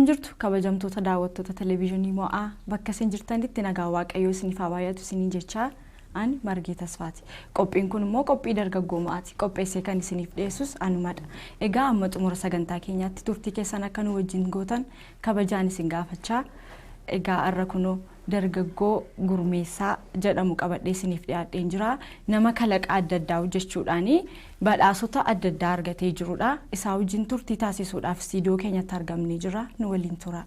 Akkam jirtu kabajamtoota daawwattoota televiizyinii mo'aa bakka isin jirtanitti nagaa waaqayyoo isiniif haa baay'atu isiniin jechaa ani Margee Tasfaati. Qophiin kun immoo qophii dargaggoo mo'aati. Qopheessee kan isiniif dhiyeessus anumadha. Egaa amma xumura sagantaa keenyaatti turtii keessan akka nu wajjin gootan kabajaan isin gaafachaa. Egaa har'a kunoo dargaggoo Gurmeessaa jedhamu qabadhee isiniif dhiyaadheen jira. Nama kalaqa adda addaa hojjechuudhaani badhaasota adda addaa argatee jirudha. Isaa wajjin turtii taasisuudhaaf istiidiyoo keenyatti argamnee jira. Nu waliin tura.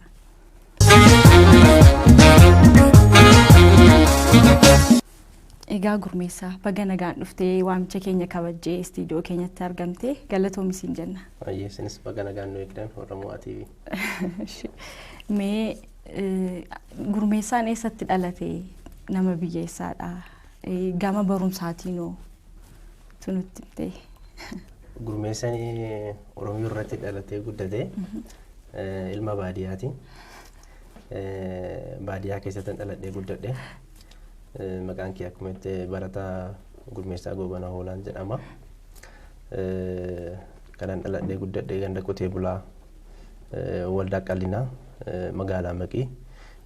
Egaa Gurmeessaa baga nagaan dhuftee waamicha keenya kabajjee istiidiyoo keenyatti argamtee galatoomi siin jenna. Isinis baga nagaan nu eegdan warra mo'aa TV. Mee Gurmeessaan eessatti dhalate nama biyya eessaadha? Gama barumsaatiinoo tunutti himtee. Gurmeessaan Oromoo irratti dhalatee guddate ilma baadiyyaati. Baadiyyaa keessatti dhaladhee guddadhe. Maqaan kee akkuma itti barataa Gurmeessaa Goobana Hoolaan jedhama. Kanaan dhaladhee guddadhe ganda qotee bulaa waldaa qallinaa magaalaa Maqii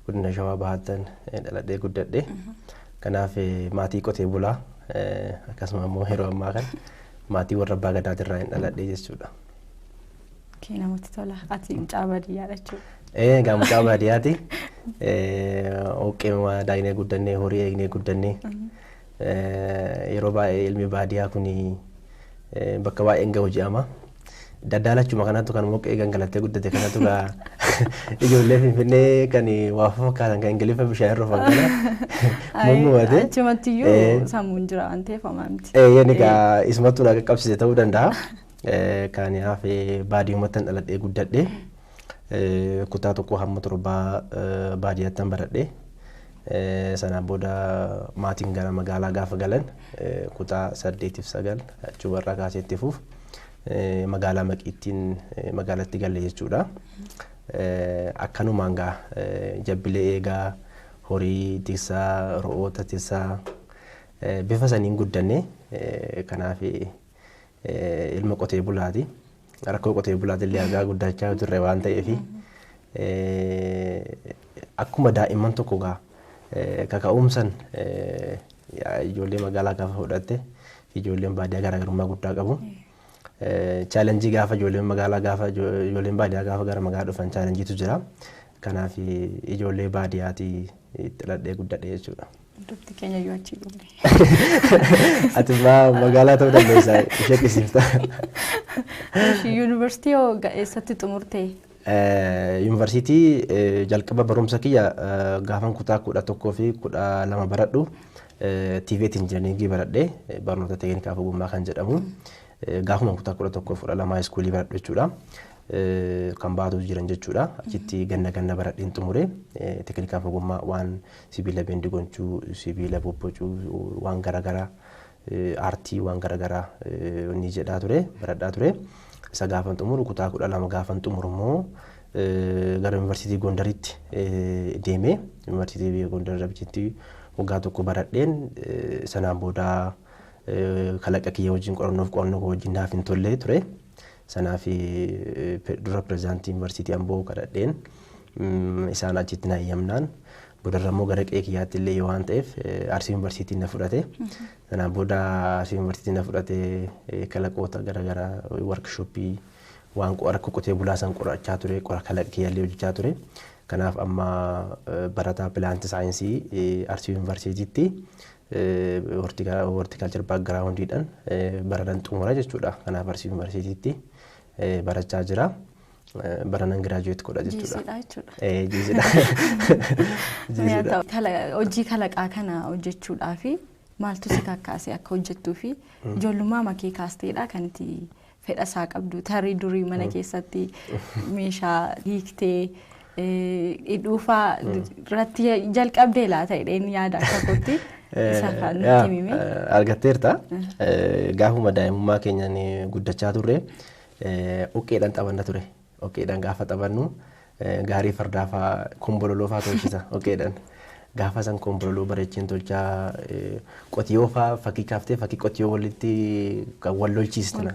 godina Shawaa Bahaattan dhaladhee guddadhe. Kanaaf maatii qotee bulaa akkasuma immoo yeroo ammaa kana maatii warra abbaa gadaatirraa dhaladhee jechuudha. Namatti tola. Ati mucaa baadiyyaadha jechuudha. Egaa mucaa baadiyyaati. Oqqeema daa'imee guddannee horii eegnee guddannee yeroo baay'ee ilmi baadiyyaa kun bakka baay'een gahu jedhama. Daddaalachuma kanatu kan moqqee gangalattee guddate kanatu gaa ijoollee Finfinnee kan waa fakkaatan kan Ingiliffa bishaan irra fakkaata. Mummuwate. Achumattiyyuu sammuun jira waan ta'eef hamaa miti. Yani gaa isumattuu na qaqqabsiise ta'uu danda'a. Kanaaf baadiyyumatti dhaladhee guddadhe. Kutaa tokko hamma torbaa baadiyyaatti baradhe. Sanaan booda maatiin gara magaalaa gaafa galan kutaa 8 fi 9 achuu warra kaaseetti fuuf magaalaa Maqiittiin magaalatti galle jechuudha. Akkanumaan gaa jabbilee eegaa horii tiksaa ro'oota tiksaa bifa saniin guddanne. Kanaaf ilma qotee bulaati. Rakkoo qotee bulaati illee argaa guddachaa turre waan ta'eef akkuma daa'imman tokko gaa kaka'umsan ijoollee magaalaa gaafa fudhatte ijoolleen baadiyyaa garaagarummaa guddaa qabu. Chaalenjii gaafa ijoolleen magaalaa gaafa ijoolleen baadiyyaa gaafa gara magaalaa dhufan chaalenjiitu jira. Kanaaf ijoollee baadiyyaati dhaladhee guddadhe jechuudha. Dubbi keenya yoo achi dhufne. Ati magaalaa ta'uu dandeessa ishee kisiifta. Yuunivarsiitii yoo eessatti xumurtee? Yuunivarsiitii jalqaba barumsa kiyya gaafan kutaa 11 fi 12 baradhu TVET injineringii baradhee barnoota teeknikaa fi ogummaa kan jedhamu. Gaafuma kutaa 11 fi 12 iskuulii baradhu jechuudha. Kan baatu jiran jechuudha. Achitti ganna baradheen xumure teeknikaa fi ogummaa waan sibiila beendi gonchuu, sibiila bobbocuu, waan garaagaraa aartii waan garaagaraa ni jedhaa ture, baradhaa ture. Isa gaafan xumuru kutaa 12 gaafan xumuru immoo gara yuunivarsiitii Gondaritti deemee yuunivarsiitii Gondaritti waggaa tokko baradheen sanaan booda kalaqa kiyya wajjin qorannoo wajjin naaf hin tolle ture. Sanaaf dura pirezidaantii yuunivarsiitii Amboo kadhadheen isaan achitti na eeyyamnaan boodarra immoo gara qe'ee kiyyaatti illee yoo waan ta'eef Arsii yuunivarsiitiin na fudhate. Sanaan booda Arsii yuunivarsiitiin na fudhate kalaqoota garaagaraa workshooppii waan rakkoo qotee bulaa san qorachaa ture kalaqa kiyya illee hojjechaa ture. Kanaaf amma barataa pilaantii saayinsii Arsii yuunivarsiitiitti hortiikaalchar baakgiraawundiidhaan baranan xumura jechuudha. Kanaaf Arsii yuunivarsiitiitti barachaa jira. Baranan giraajuweetti godha jechuudha. Jiisidha. Hojii kalaqaa kana hojjechuudhaaf maaltu si kakkaase akka hojjettuu fi ijoollummaa makee kaasteedha kan itti fedha isaa qabdu tarii durii mana keessatti meeshaa hiiktee dhuunfaa irratti jalqabdee laata jedheen yaada akka kootti isa kan nutti himime. Argatteerta gaafuma daa'imummaa keenyaan guddachaa turre uqqeedhaan taphanna ture. Okeedhaan gaafa taphannu gaarii fardaa fa'aa kombololoo fa'aa tolchisa. Okeedhaan gaafa san kombololoo bareecheen tolchaa qotiyyoo fa'aa fakkii kaaftee fakkii qotiyyoo walitti wal lolchiistuna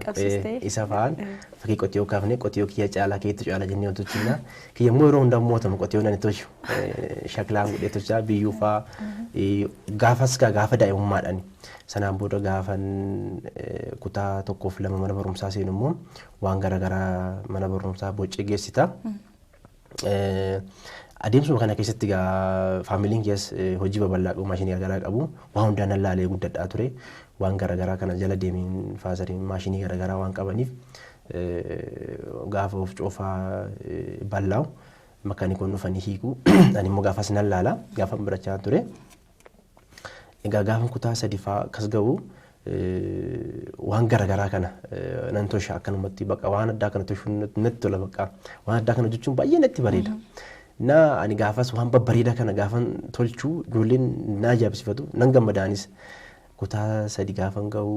isa fa'aan fakkii qotiyyoo kaafnee qotiyyoo kiyya caalaa keetti caalaa jennee hojjechina kiyya immoo yeroo hundaa mootamu qotiyyoon ani tolchu shaklaan godhee tolchaa biyyuu fa'aa gaafas gaafa daa'imummaadhaani. Sanaan booda gaafan kutaa 1-2 mana barumsaa seenu immoo waan garaagaraa mana barumsaa boocee geessita. Adeemsuma kana keessatti faamiliin keessa hojii babal'aa qabu maashinii garaagaraa qabu waan hundaan laalee guddadhaa ture waan garaagaraa kana jala deemiin faasariin maashinii garaagaraa waan qabaniif gaafa of coofaa bal'aa'u makaanikoon dhufanii hiiku ani immoo gaafas nan laala gaafa barachaa ture. Egaa gaafa kutaa 3 fa'aa akkas ga'u waan garaagaraa kana nan tolcha akkanumatti bakka waan addaa kana tolchuun natti tola bakka waan addaa kana jechuun baay'ee natti bareeda. Ani gaafas waan babbareedaa kana gaafan tolchuu ijoolleen na ajaa'ibsiifatu nan gammadaanis kutaa 3 gaafan ga'u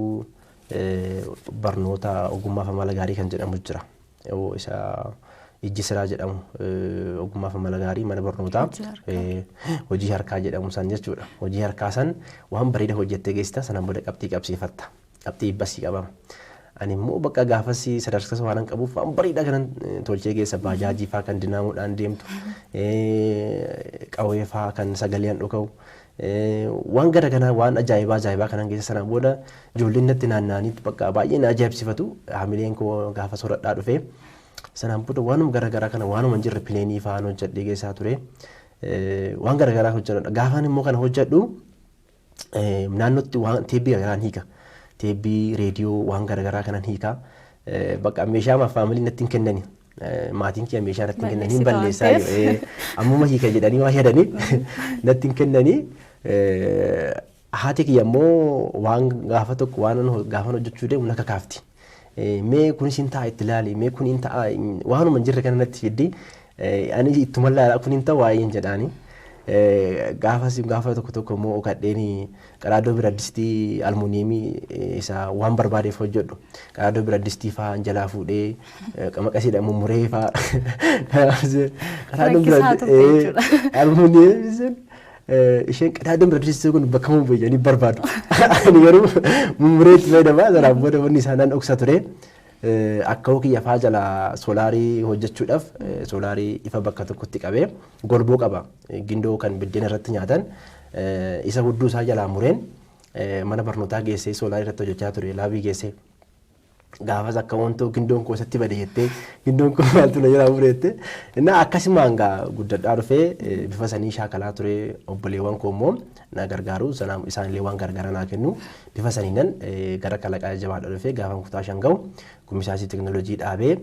barnoota ogummaa fi amala gaarii kan jedhamu jira. Isa ijji siraa jedhamu ogummaa fi amala gaarii mana barnootaa hojii harkaa jedhamu san jechuudha. Hojii harkaa san waan bareeda hojjettee geessita sanaan booda qabxii qabsiifatta. Qabxii ibbasii qabama. Ani immoo bakka gaafas sadarkaa waan qabuuf waan bareedaa kanan tolchee geessa baajaajii fa'aa kan dinaamuudhaan deemtu qawwee fa'aa kan sagaleen dhuka'u waan garaagaraa waan ajaa'ibaa kanan geessa sanaan booda ijoolleen natti naanna'aniitu bakka baay'ee na ajaa'ibsiifatu haamileen koo gaafa soradhaa dhufee sanaan booda waanuma garaagaraa kana waanuma hin jirre pileenii fa'aan hojjedhee geessaa ture waan garaagaraa hojjedha gaafaan immoo kana hojjedhu naannootti waan teebbii garaagaraan hiika. Teebbii reediyoo waan garaagaraa kanan hiikaa bakka meeshaa faamiliin natti hin kennani maatiin kiyya meeshaa natti hin kennani hin balleessaa ammuma hiika jedhanii waa hedanii natti hin kennani haati kiyya immoo waan gaafa tokko waan gaafan hojjechuu deemu naka kaafti mee kunis hin ta'a itti ilaali mee kun hin ta'a waanuma hin jirre kana natti fiddi ani ittuma laalaa kun hin ta'a waa'ee hin jedhaani. Gaafa tokko immoo kadheeni qadaadoo biradistii almuuniyeemii isa waan barbaadeef hojjedhu qadaadoo biradistii fa'aa jalaa fuudhee maqasiidhaan mummuree fa'aa qadaadoo biradistii almuuniyeemii isheen qadaadoo biradistii kun bakka mummuree jedhanii barbaadu garuu mummuree itti fayyadamaa sanaan booda wanni isaanii dhoksa ture. Akka hojii fa'aa jala soolaarii hojjechuudhaaf soolaarii ifa bakka tokkotti qabee golboo qaba gindoo kan biddeena irratti nyaatan isa hudduu isaa jalaa mureen mana barnootaa geessee soolaarii irratti hojjechaa ture laabii geessee gaafas akka wantoo gindoon koo isatti bade jettee gindoon koo maaltu na jalaa mureette innaa akkasumaan guddadhaa dhufee bifa sanii shaakalaa ture obboleewwan koo immoo na gargaaru isaanillee waan gargaara naa kennu bifa saniinan gara kalaqaa jabaadha dhufee gaafan kutaa 5 ga'u kumisaasii teknoolojii dhaabee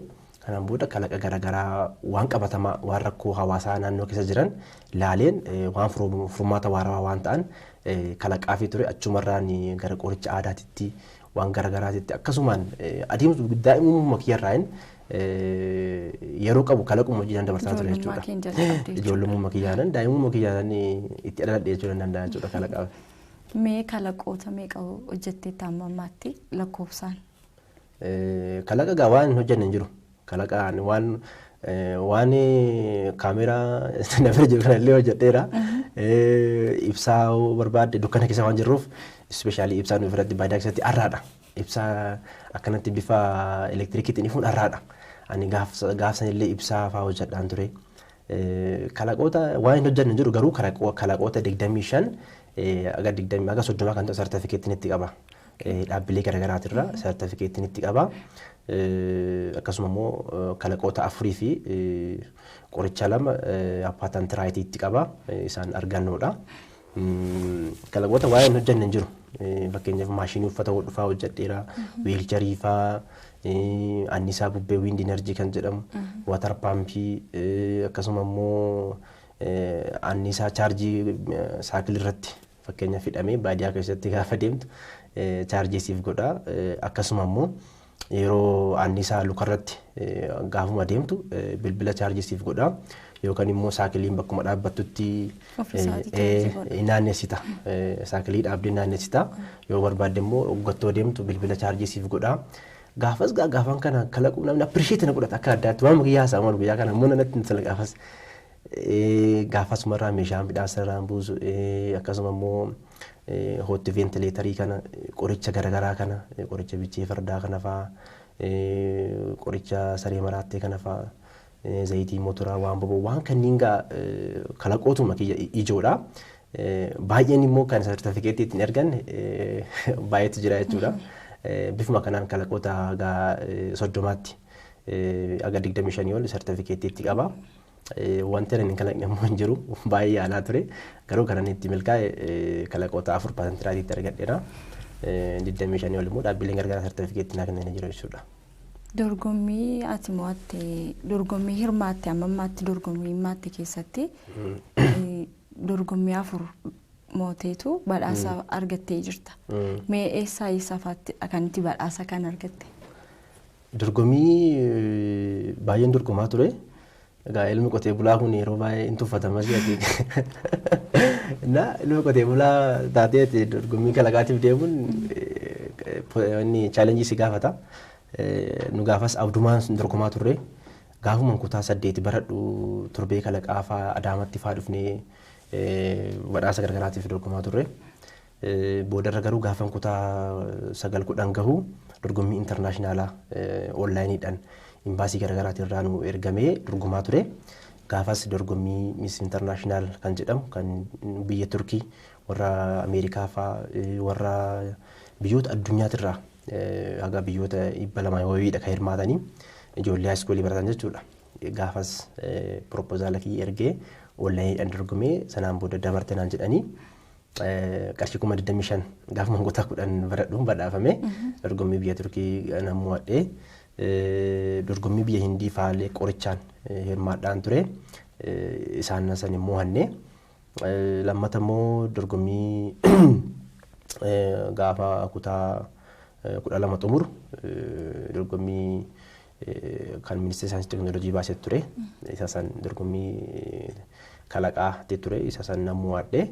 kanaan booda kalaqa garaagaraa waan qabatamaa waan rakkoo hawaasaa naannoo keessa jiran laaleen waan furmaata waarawaa waan ta'an kalaqaa fi ture achumarraan gara qoricha aadaatitti waan garaagaraatitti akkasumaan adeemsa daa'imummaa kiyyarraan yeroo qabu kalaquma hojii dabarsaa ture jechuudha. Ijoollummaa kiyyaanan daa'imummaa kiyyaanan itti dhaladhee jechuu danda'a jechuudha kalaqaaf. Mee kalaqoota meeqa hojjettee taamammaatti lakkoofsaan? Kalaqa gaa waan hojjenne hin jiru. Kalaqaan waan kaameraa nafira jiru kanallee hojjedheera. Ibsaa barbaadde dukkana keessa waan jirruuf ispeeshaalii ibsaan ofirratti baay'ee keessatti arraadha. Ibsaa akkanatti bifa elektirikiitiin ifuun arraadha. Ani gaafsanillee ibsaa fa'aa hojjedhaan ture. Kalaqoota waan hin hojjenne hin jiru garuu kalaqoota 25 aga 20 aga 30 kan ta'u sartifikeettiin itti qaba. Dhaabbilee garaagaraatirraa sartifikeettiin itti qaba. Akkasuma immoo kalaqoota 4 fi qoricha 2 patent right itti qaba. Isaan argannoodha. Kalaqoota waan hin hojjenne hin jiru. Fakkeenyaaf maashinii uffata hodhufaa hojjedheera. Wiilcharii fa'aa annisaa bubbee wind energy kan jedhamu water paampii akkasuma immoo annisaa chaarjii saayikilii irratti fakkeenyaaf hidhamee baadiyyaa keessatti gaafa deemtu chaarjii siif godha. Akkasuma immoo yeroo annisaa lukarratti gaafuma deemtu bilbila chaarjii siif godha. Yookaan immoo saayikiliin bakkuma dhaabbattutti naannessita. Saayikilii dhaabdee naannessita. Yoo barbaadde immoo hoggattoo deemtu bilbila chaarjii siif godha. Gaafas gaafan kana kalaquu namni appirisheetii na godhata akka addaatti waan guyyaa isaa waan guyyaa kana immoo natti intala gaafas Gaafas marraa meeshaan midhaan sararaan buusu akkasuma immoo hootti veentileetarii kana qoricha garaagaraa kana qoricha bichee fardaa kana fa'aa qoricha saree maraattee kana fa'aa zayitii motoraa waan boba'u waan kanneen kalaqootuma kiyya ijoodha. Baay'een immoo kan sartifikeetii ittiin ergan baay'eetu jira jechuudha. Bifuma kanaan kalaqoota soddomaatti aga 25 ol sartifikeetii itti qaba. Wanti inni kalaqni ammoo hin jiru baay'ee yaalaa ture garuu kanan itti milkaa'e kalaqoota 4% itti argadheera. 25 ol immoo dhaabbileen gargaara sartifikeetii naa kennanii jiru jechuudha. Dorgommii ati mo'atte dorgommii hirmaatte ammammaatti dorgommii hirmaatte keessatti dorgommii 4 mooteetu badhaasa argattee jirta. Mee eessaa eessaafaatti akkanatti badhaasa kan argatte? Dorgommii baay'een dorgomaa ture. Egaa ilmi qotee bulaa kun yeroo baay'ee hin tuffatama si'ati. Ilmi qotee bulaa taatee dorgommii kalaqaatiif deemuun inni chaalenjii si gaafata. Nu gaafas abdumaan dorgomaa turre. Gaafuma kutaa 8 baradhu torbee kalaqaa fa'aa Adaamatti fa'aa dhufnee badhaasa gargaraatiif dorgomaa turre. Boodarra garuu gaafan kutaa 9-10 gahu dorgommii intarnaashinaala onlaayiniidhaan imbaasii garaagaraatiin irraa nu ergamee dorgomaa ture. Gaafas dorgommii Miss Internaashinaal kan jedhamu kan biyya Turkii warra Ameerikaa fa'aa warra biyyoota addunyaatirraa haga biyyoota 200 wayiidha kan hirmaatanii ijoollee haayiskuulii baratan jechuudha. Gaafas propoozaala kiyya ergee onlaayiniidhaan dorgomee sanaan booda dabarte naan jedhanii qarshii 25,000 gaafuma kutaa 10 baradhuun badhaafame dorgommii biyya Turkii nan mo'adhee. Dorgommii biyya Hindii fa'aallee qorichaan hirmaadhaan ture. Isaan san immoo hanne. Lammata immoo dorgommii gaafa kutaa 12 xumuru dorgommii kan ministeera saayinsii teekinooloojii baasee ture. Isa san dorgommii kalaqaa ture. Isa san nan mo'adhee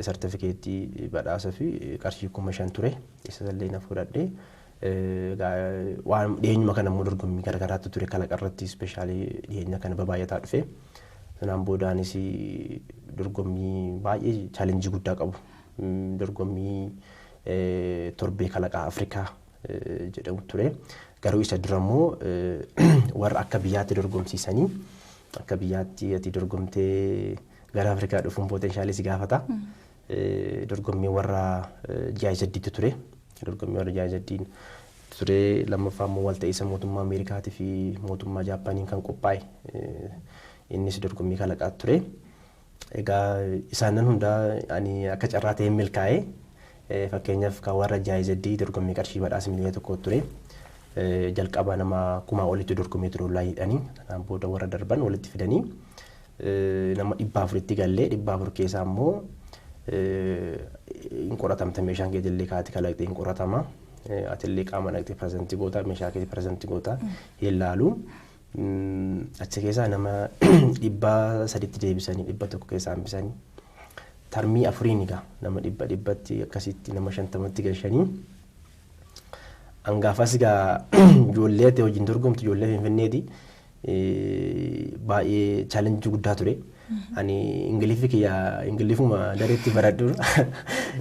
sartifikeetii badhaasaa fi qarshii 5,000 ture. Isa sallee na fudhadhee. Waan dhiyeenyuma kana immoo dorgommii garaagaraatti ture kalaqa irratti ispeeshaalii dhiyeenya kana baay'ataa dhufe. Sanaan boodaanis dorgommii baay'ee chaalenjii guddaa qabu. Dorgommii torbee kalaqaa Afrikaa jedhamu ture. Garuu isa dura immoo warra akka biyyaatti dorgomsiisanii akka biyyaatti ati dorgomtee gara Afrikaa dhufuun poteenshaalii si gaafata. Dorgommii warra GIZ ture. Dorgommii warra GIZ ture. Lammaffaa immoo walta'iinsa mootummaa Ameerikaatii fi mootummaa Jaappaaniin kan qophaa'e innis dorgommii kalaqaa ture. Egaa isaanan hundaa ani akka carraa ta'een milkaa'e fakkeenyaaf kan warra GIZ dorgommii qarshii badhaasa miliyoona 1 ture. Jalqaba nama 1,000 olitti dorgomee ture onlaayiniidhaanii. Sanaan booda warra darban walitti fidanii nama 400 gallee 400 keessaa immoo in qoratamta meeshaan kee illee kaati kalaqxee in qoratama. Atillee qaama naqxee pirezentii goota meeshaa kee pirezentii goota ilaalu. Achi keessaa nama 300 deebisanii 100 keessaa hambisanii tarmii 4 egaa nama 100 akkasitti nama 50tti galchanii. Angaafas egaa ijoollee ta'e wajjin dorgomtu ijoollee Finfinneeti. Baay'ee chaalenjii guddaa ture. Ani ingilifuma dareetti baradhu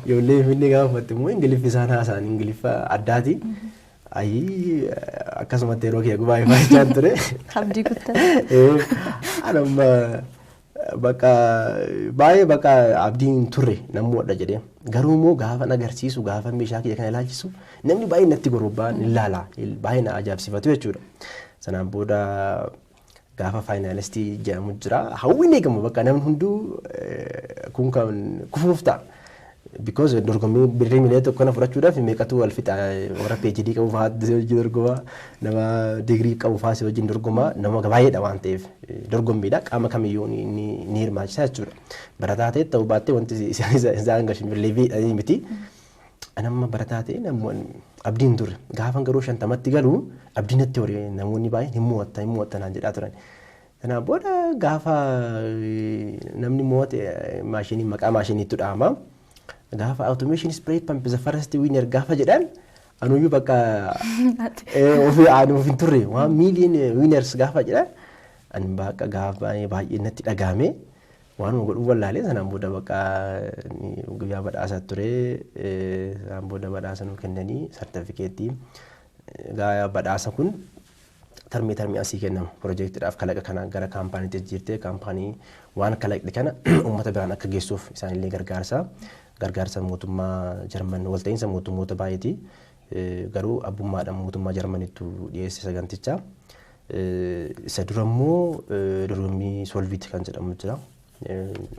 ijoollee Finfinnee gaafattu immoo ingilifi isaan haasa'an ingilifa addaati. Akkasumatti yeroo kee baay'ee baay'achaan ture. Abdii guddaa. Anamma baay'ee abdiin turre namni wadha jedhee. Garuu immoo gaafa agarsiisu gaafa meeshaa kiyya kana ilaalchisu namni baay'ee natti gorobaan ilaala baay'ee na ajaa'ibsifatu jechuudha. Sanaan booda gaafa faayinaalistii jedhamu jira. Hawwiin eegamu namni hunduu kun kan kufuuf ta'a. Because dorgommii birrii miliyoona 1 kana fudhachuudhaaf meeqatu wal fixa warra PhD qabu fa'aa hojii dorgomaa nama digirii qabu fa'aa hojii dorgomaa nama baay'eedha waan ta'eef dorgommiidha qaama kamiyyuu ni hirmaachisa jechuudha. Barataa ta'e ta'uu baattee wanti isaan gashin leeviidhaan miti. Anamma barataa ta'e namoonni abdiin ture gaafa garuu 50tti galu abdiin natti horee namoonni baay'een hin mo'atta naan jedhaa turan. Sanaan booda gaafa namni mo'ate maashinii maqaa maashiniitu dhaama. Gaafa automation spray pump is the first winner gaafa jedhan anuyyuu ofii turre 1 million winners gaafa jedhan ani bakka gaafa baay'ee natti dhagahame waan godhuu wallaalee sanaan booda bakka guyyaa badhaasa ture sanaan booda badhaasa nu kennanii sartifikeetii gaa badhaasa kun tarmii asii kennamu piroojeektiidhaaf kalaqa kana gara kaampaaniitti jirtee kaampaanii waan kalaqxe kana uummata biraan akka geessuuf isaanillee gargaarsa mootummaa Jarman walta'iinsa mootummoota baay'eeti garuu abbummaadhaan mootummaa Jarmanittu dhiyeesse saganticha isa dura immoo dorgommii Solvit kan jedhamu jira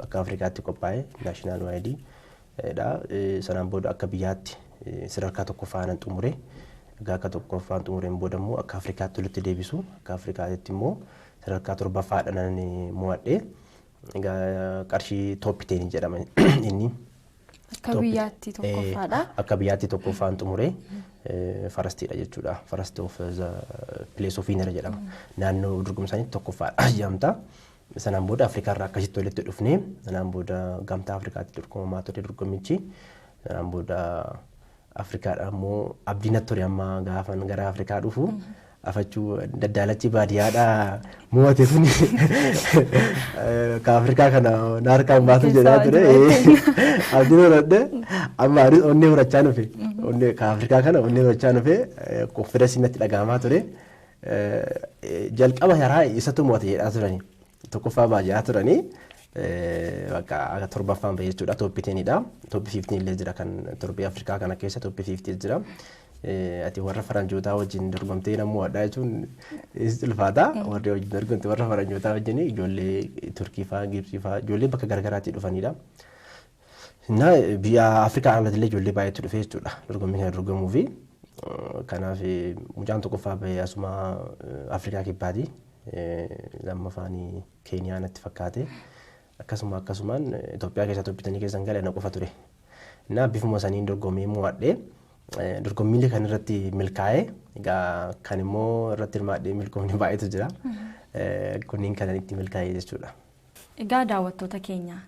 akka Afrikaatti qophaa'e naashinaal waayidii dha sanaan booda akka biyyaatti sadarkaa tokkoffaan xumure akka tokkoffaan xumureen booda immoo akka Afrikaatti walitti deebisu akka Afrikaatti immoo sadarkaa torbaffaadhaan mo'adhe qarshii toop 10 jedhama inni akka biyyaatti tokkoffaadha akka biyyaatti tokkoffaan xumure farastiidha jechuudha first of the place of winner jedhama naannoo dorgomsaanitti tokkoffaadha jedhamta sanaan booda Afrikaa irraa akkasitti walitti dhufnee sanaan booda gamtaa Afrikaatti dorgomamaa ture dorgommichi sanaan booda Afrikaadha immoo abdiin ture amma gaafan gara Afrikaa dhufu afachuu daddalachi baadiyyaadha mo'ate sun ka Afrikaa kana naarkaan baatu jedhaa ture abdiin horadhe amma onnee horachaa dhufe onnee ka Afrikaa kana onnee horachaa dhufe konfidensii natti dhagahamaa ture jalqaba yaraa isatu mo'ate jedhaa turani tokkoffaa baay'aa turanii bakka torbaffaan bahee jechuudha tooppi 10dha tooppi 15 illee jira kan torbii Afrikaa kana keessa tooppi 50 jira ati warra faranjootaa wajjin dorgomtee namuu addaa jechuun ulfaata warri wajjin dorgomte warra faranjootaa wajjin ijoollee Turkii fa'aa Gibsii fa'aa ijoollee bakka garagaraatti dhufanidha. Innaa biyya Afrikaa alatti illee ijoollee baay'eetu dhufe jechuudha dorgommii kana dorgomuu fi kanaaf mucaan tokkoffaa bahee asuma Afrikaa kibbaati lammaffaan Keeniyaa natti fakkaate. akkasumaan Itoophiyaa keessa toppitanii keessan galee na qofa ture. Innaa bifuma saniin dorgommii mo'adhe dorgommiilee kan irratti milkaa'e egaa kan immoo irratti hirmaadhee milkoomni baay'eetu jira. Kunniin kan itti milkaa'e jechuudha. Egaa daawwattoota keenya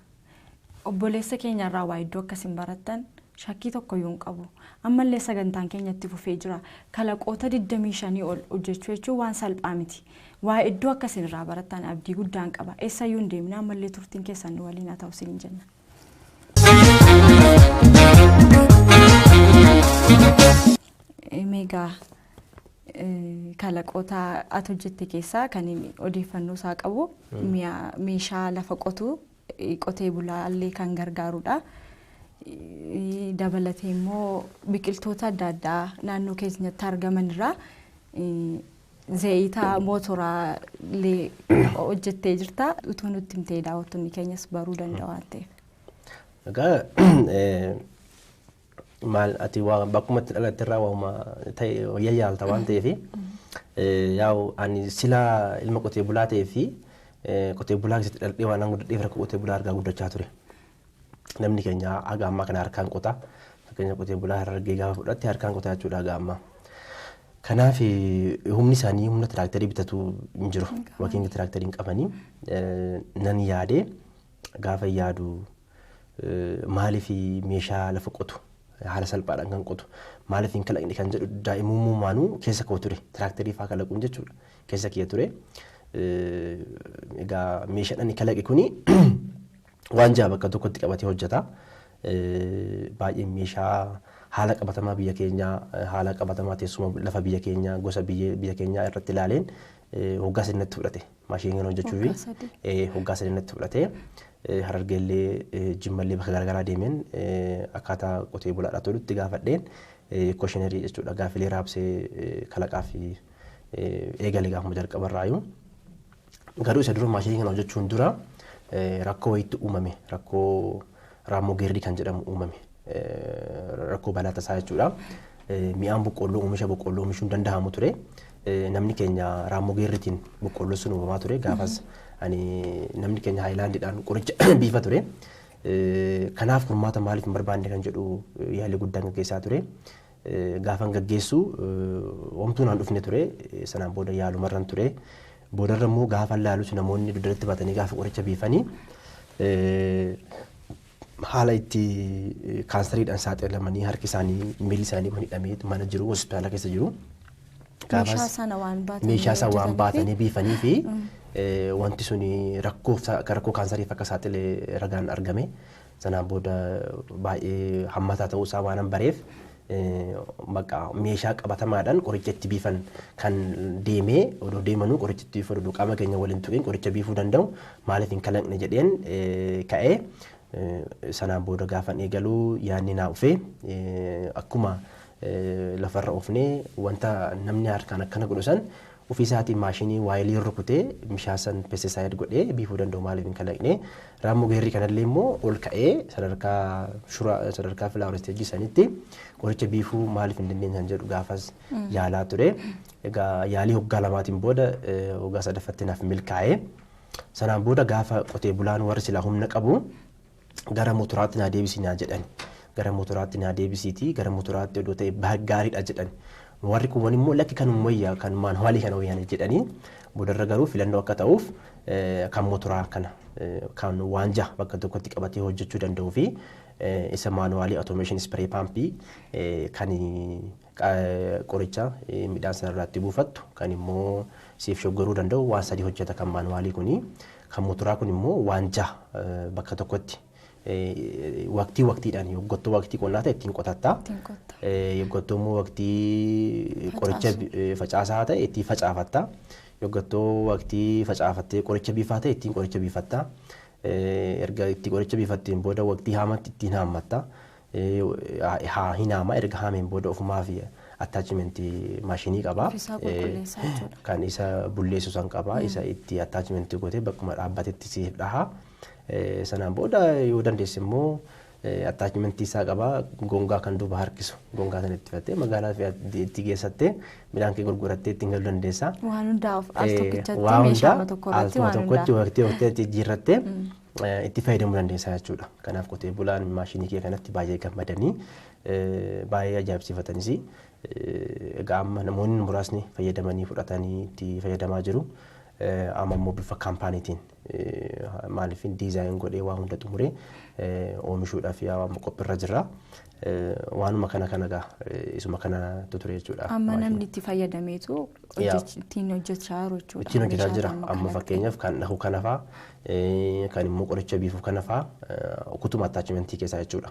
obboleessa keenya irraa waa iddoo akkasiin barattan shakkii tokko yoo hin qabu ammallee sagantaan keenyatti fufee jira kalaqoota 25 ol hojjechuu jechuun waan salphaa miti. Waa iddoo akkasiin irraa barattan abdii guddaan qaba. Eessayyuu hin deemne ammallee turtiin keessan nu waliin haa ta'u siin jenna. Meegaa kalaqoota ati hojjette keessaa kan odeeffannoo isaa qabu meeshaa lafa qotu qotee bulaallee kan gargaarudha. Dabalatee immoo biqiltoota adda addaa naannoo keenyatti argaman irraa zayita mootoraa illee hojjettee jirta utuu nutti himtee daawwattoonni keenyas baruu danda'u waan ta'eef. Egaa maal ati waa bakkumatti dhalatte irraa waama ta'e yayyaalta waan ta'eef yaa'u ani silaa ilma qotee bulaa ta'ee fi qotee bulaa keessatti dhaladhee waan guddadheef rakkoo qotee bulaa argaa guddachaa ture. Namni keenya haga ammaa kana harkaan qota fakkeenya qotee bulaa harargee gaafa fudhatte harkaan qotaa jechuudha haga ammaa. Kanaaf humni isaanii humna tiraaktarii bitatu hin jiru. Wakiin tiraaktarii hin qabanii nan yaadee gaafa yaadu maaliif meeshaa lafa qotu haala salphaadhaan kan qotu maaliif hin kalaqne kan jedhu daa'imummaanuu keessa koo ture tiraaktarii fa'aa kalaquun jechuudha keessa kiyya ture. Egaa meeshaan inni kalaqe kuni waan jaa bakka tokkotti qabatee hojjeta. Baay'ee meeshaa haala qabatamaa biyya keenyaa haala qabatamaa teessuma lafa biyya keenyaa gosa biyya keenyaa irratti ilaaleen hoggaa sadiitti fudhate maashinii hojjechuu fi hoggaa sadiitti fudhate harargeellee jimmallee bakka garaagaraa deemeen akkaataa qotee bulaadhaa tolutti gaafadheen kooshinerii jechuudha gaafilee raabsee kalaqaa fi eegalee gaafuma jalqabarraayu garuu isa dura maashinii kana hojjechuun dura rakkoo wayiitti uumame rakkoo raammoo geerrii kan jedhamu uumame. Rakkoo balaa tasaa jechuudha. Mi'aan boqqolloo oomisha boqqolloo oomishuun danda'amu ture. Namni keenya raammoo geerritiin boqqolloo sun uumamaa ture. Gaafas namni keenya haayilaandiidhaan qoricha biifa ture. Kanaaf furmaata maaliif hin barbaanne kan jedhu yaalii guddaan gaggeessaa ture. Gaafan gaggeessu homtuu naan dhufne ture. Sanaan booda yaalumarran ture. Boodarra immoo gaafa laalus namoonni dudduratti batanii gaafa qoricha biifanii haala itti kaansariidhaan saaxilamanii harki isaanii miilli isaanii kun hidhamee mana jiru hospitaala keessa jiru. meeshaa sana waan baatanii biifanii fi wanti suni rakkoo kaansarii akka saaxilee ragaan argame. Sanaan booda baay'ee hammataa ta'uu isaa waan bareef meeshaa qabatamaadhaan qoricha itti biifan kan deemee odoo deemanuu qoricha itti biifatu qaama keenya waliin tuqeen qoricha biifuu danda'u maaliif hin kalaqne jedheen ka'ee sanaan booda gaafan eegaluu yaadni naa dhufee akkuma lafarra oofnee wanta namni harkaan akkana godhu san ofii isaatiin maashinii waayilii rukutee meeshaa san pestisaayid godhee biifuu danda'u maaliif hin kalaqne raammoo geerrii kanallee immoo ol ka'ee sadarkaa filaawar isteejii sanitti qoricha biifuu maaliif hin dandeenye jedhu gaafas yaalaa ture. Egaa yaalii waggaa lamaatiin booda waggaa sadaffaatti naaf milkaa'ee sanaan booda gaafa qotee bulaan warri silaa humna qabu gara motoraatti naa deebisinaa jedhan. Gara motoraatti naa deebisiitii gara motoraatti odoo ta'e gaariidha jedhan. Warri kun immoo lakki kan wayyaa kan maanuwaalii kana wayyaanii jedhanii boodarra garuu filannoo akka ta'uuf kan motoraa kana kan waanja bakka tokkotti qabatee hojjechuu danda'uu fi isa maanuwaalii automation spray paampii kan qoricha midhaan sanarraatti buufattu kan immoo siif shoggaruu danda'u waan sadii hojjeta kan maanuwaalii kuni kan motoraa kun immoo waanja bakka tokkotti waqtiidhaan yoggottoo waqtii qonnaa ta'e ittiin qotatta. Yoggottoo immoo waqtii qoricha facaasaa ta'e ittiin facaafatta. Yoggottoo waqtii facaafattee qoricha biifaa ta'e ittiin qoricha biifatta. Erga itti qoricha biifatteen booda waqtii haamatti ittiin haammatta. Hin haama erga haameen booda ofumaa fi attaachimentii maashinii qaba. Kan isa bulleessu san qaba. Isa itti attaachimentii gootee bakkuma dhaabbatetti siif dhaha. Sanaan booda yoo dandeesse immoo attaachimentii isaa qaba gongaa kan duuba harkisu gongaa sana itti fattee magaalaa itti geessattee midhaan kee gurgurattee ittiin galuu dandeessa. Waan hundaa al tokkichatti meeshaa tokkotti waan hundaa waqtii jijjiirrattee itti fayyadamuu dandeessa jechuudha. Kanaaf qotee bulaan maashinii kee kanatti baay'ee gammadanii baay'ee ajaa'ibsiifatanis egaa amma namoonni muraasni fayyadamanii fudhatanii itti fayyadamaa jiru. Amma immoo bifa kaampaaniitiin maaliif diizaayin godhee waa hunda xumuree oomishuudhaaf yaa'amu qophiirra jira. Waanuma kana gaa isuma kana ture jechuudha. Amma namni itti fayyadameetu ittiin hojjechaa jiru jechuudha. Ittiin hojjechaa jira. Amma fakkeenyaaf kan dhahu kana fa'aa kan immoo qoricha biifuuf kana fa'aa kutuma attaachimentii keessaa jechuudha.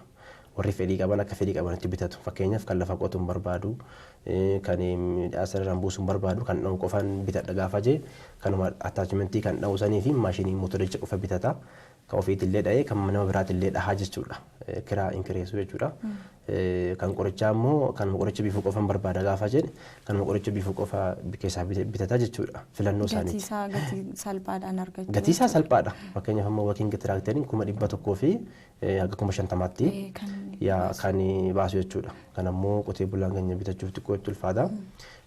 Warri fedhii qaban akka fedhii qabanitti bitatu. Fakkeenyaaf kan lafa qotuun barbaadu kan midhaan sanarraan buusuun barbaadu kan dhahu qofaan bitadha gaafa jee kanuma attaachimentii kan dhahu sanii fi maashinii motoricha qofa bitata. Kan ofiitillee dha'ee kan nama biraatillee dhahaa jechuudha. Kiraa inkireessuu jechuudha. Kan qorichaa immoo kan qoricha biifuu qofaan barbaada gaafa jedhe kanuma qoricha biifuu qofa keessaa bitata jechuudha. Filannoo isaaniiti. Gatii salphaadhaan argachuu. Gatii isaa salphaadha. Fakkeenyaaf ammoo wakiin tiraakteriin 100,000 fi haga 50,000tti kan baasu jechuudha. Kan ammoo qotee bulaan keenya bitachuuf xiqqoo itti ulfaata.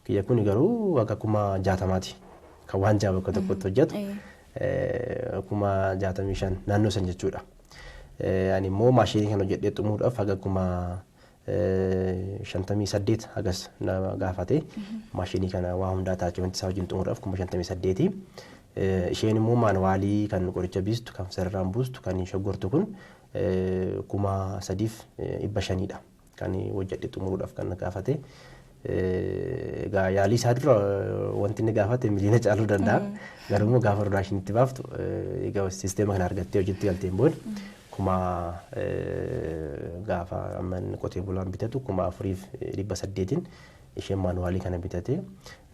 Kiyya kun garuu haga 60,000ti. Kan waan jaa bakka tokkotti hojjetu 65,000 naannoo san jechuudha. Ani immoo maashinii kana hojjedhee xumuudhaaf haga 58 hagas na gaafate. Maashinii kana waa hundaa attaachimentii isaa wajjin xumuudhaaf 58. Isheen immoo maanuwaalii kan qoricha biistu kan sararaan buustu kan shoggortu kun 3,500dha. Kan hojjedhee xumuudhaaf kan na gaafate. Egaa yaalii isaa dura wanti inni gaafate miliyoona caaluu danda'a. Garuu immoo gaafa rodaashin itti baaftu egaa siisteema kana argattee hojiitti galteen booda gaafa amma qotee bulaan bitatu 4,800 isheen maanuwaalii kana bitate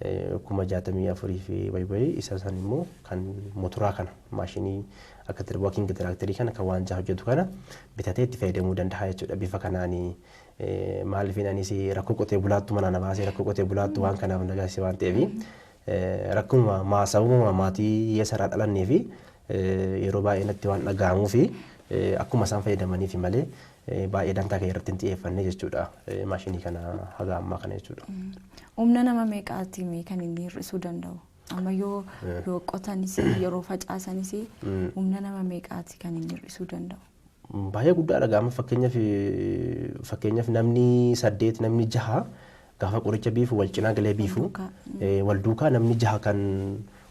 64,000 fi bayii isa san immoo kan motoraa kana maashinii akka wakiin tiraakterii kana kan waan jaa hojjetu kana bitatee itti fayyadamuu danda'a jechuudha. Bifa kanaanii maaliifin anis rakkoo qotee bulaattu mana na baasee rakkoo qotee bulaattu waan kanaaf nagaasise waan ta'eef rakkuma sababuma maatii hiyyeessarraa dhalannee fi yeroo baay'ee natti waan dhaga'amuu fi akkuma isaan fayyadamaniif malee baay'ee dantaa kee irratti hin xiyyeeffanne jechuudha. Maashinii kana haga ammaa kana jechuudha. Humna nama meeqaatiin kan inni hir'isuu danda'u? Amma yoo qotanis yeroo facaasanis humna nama meeqaatiin kan inni hir'isuu danda'u? Baay'ee guddaadha. Gaafa fakkeenyaaf namni 8 namni 6 gaafa qoricha biifu wal cinaa galee biifu wal duukaa namni 6 kan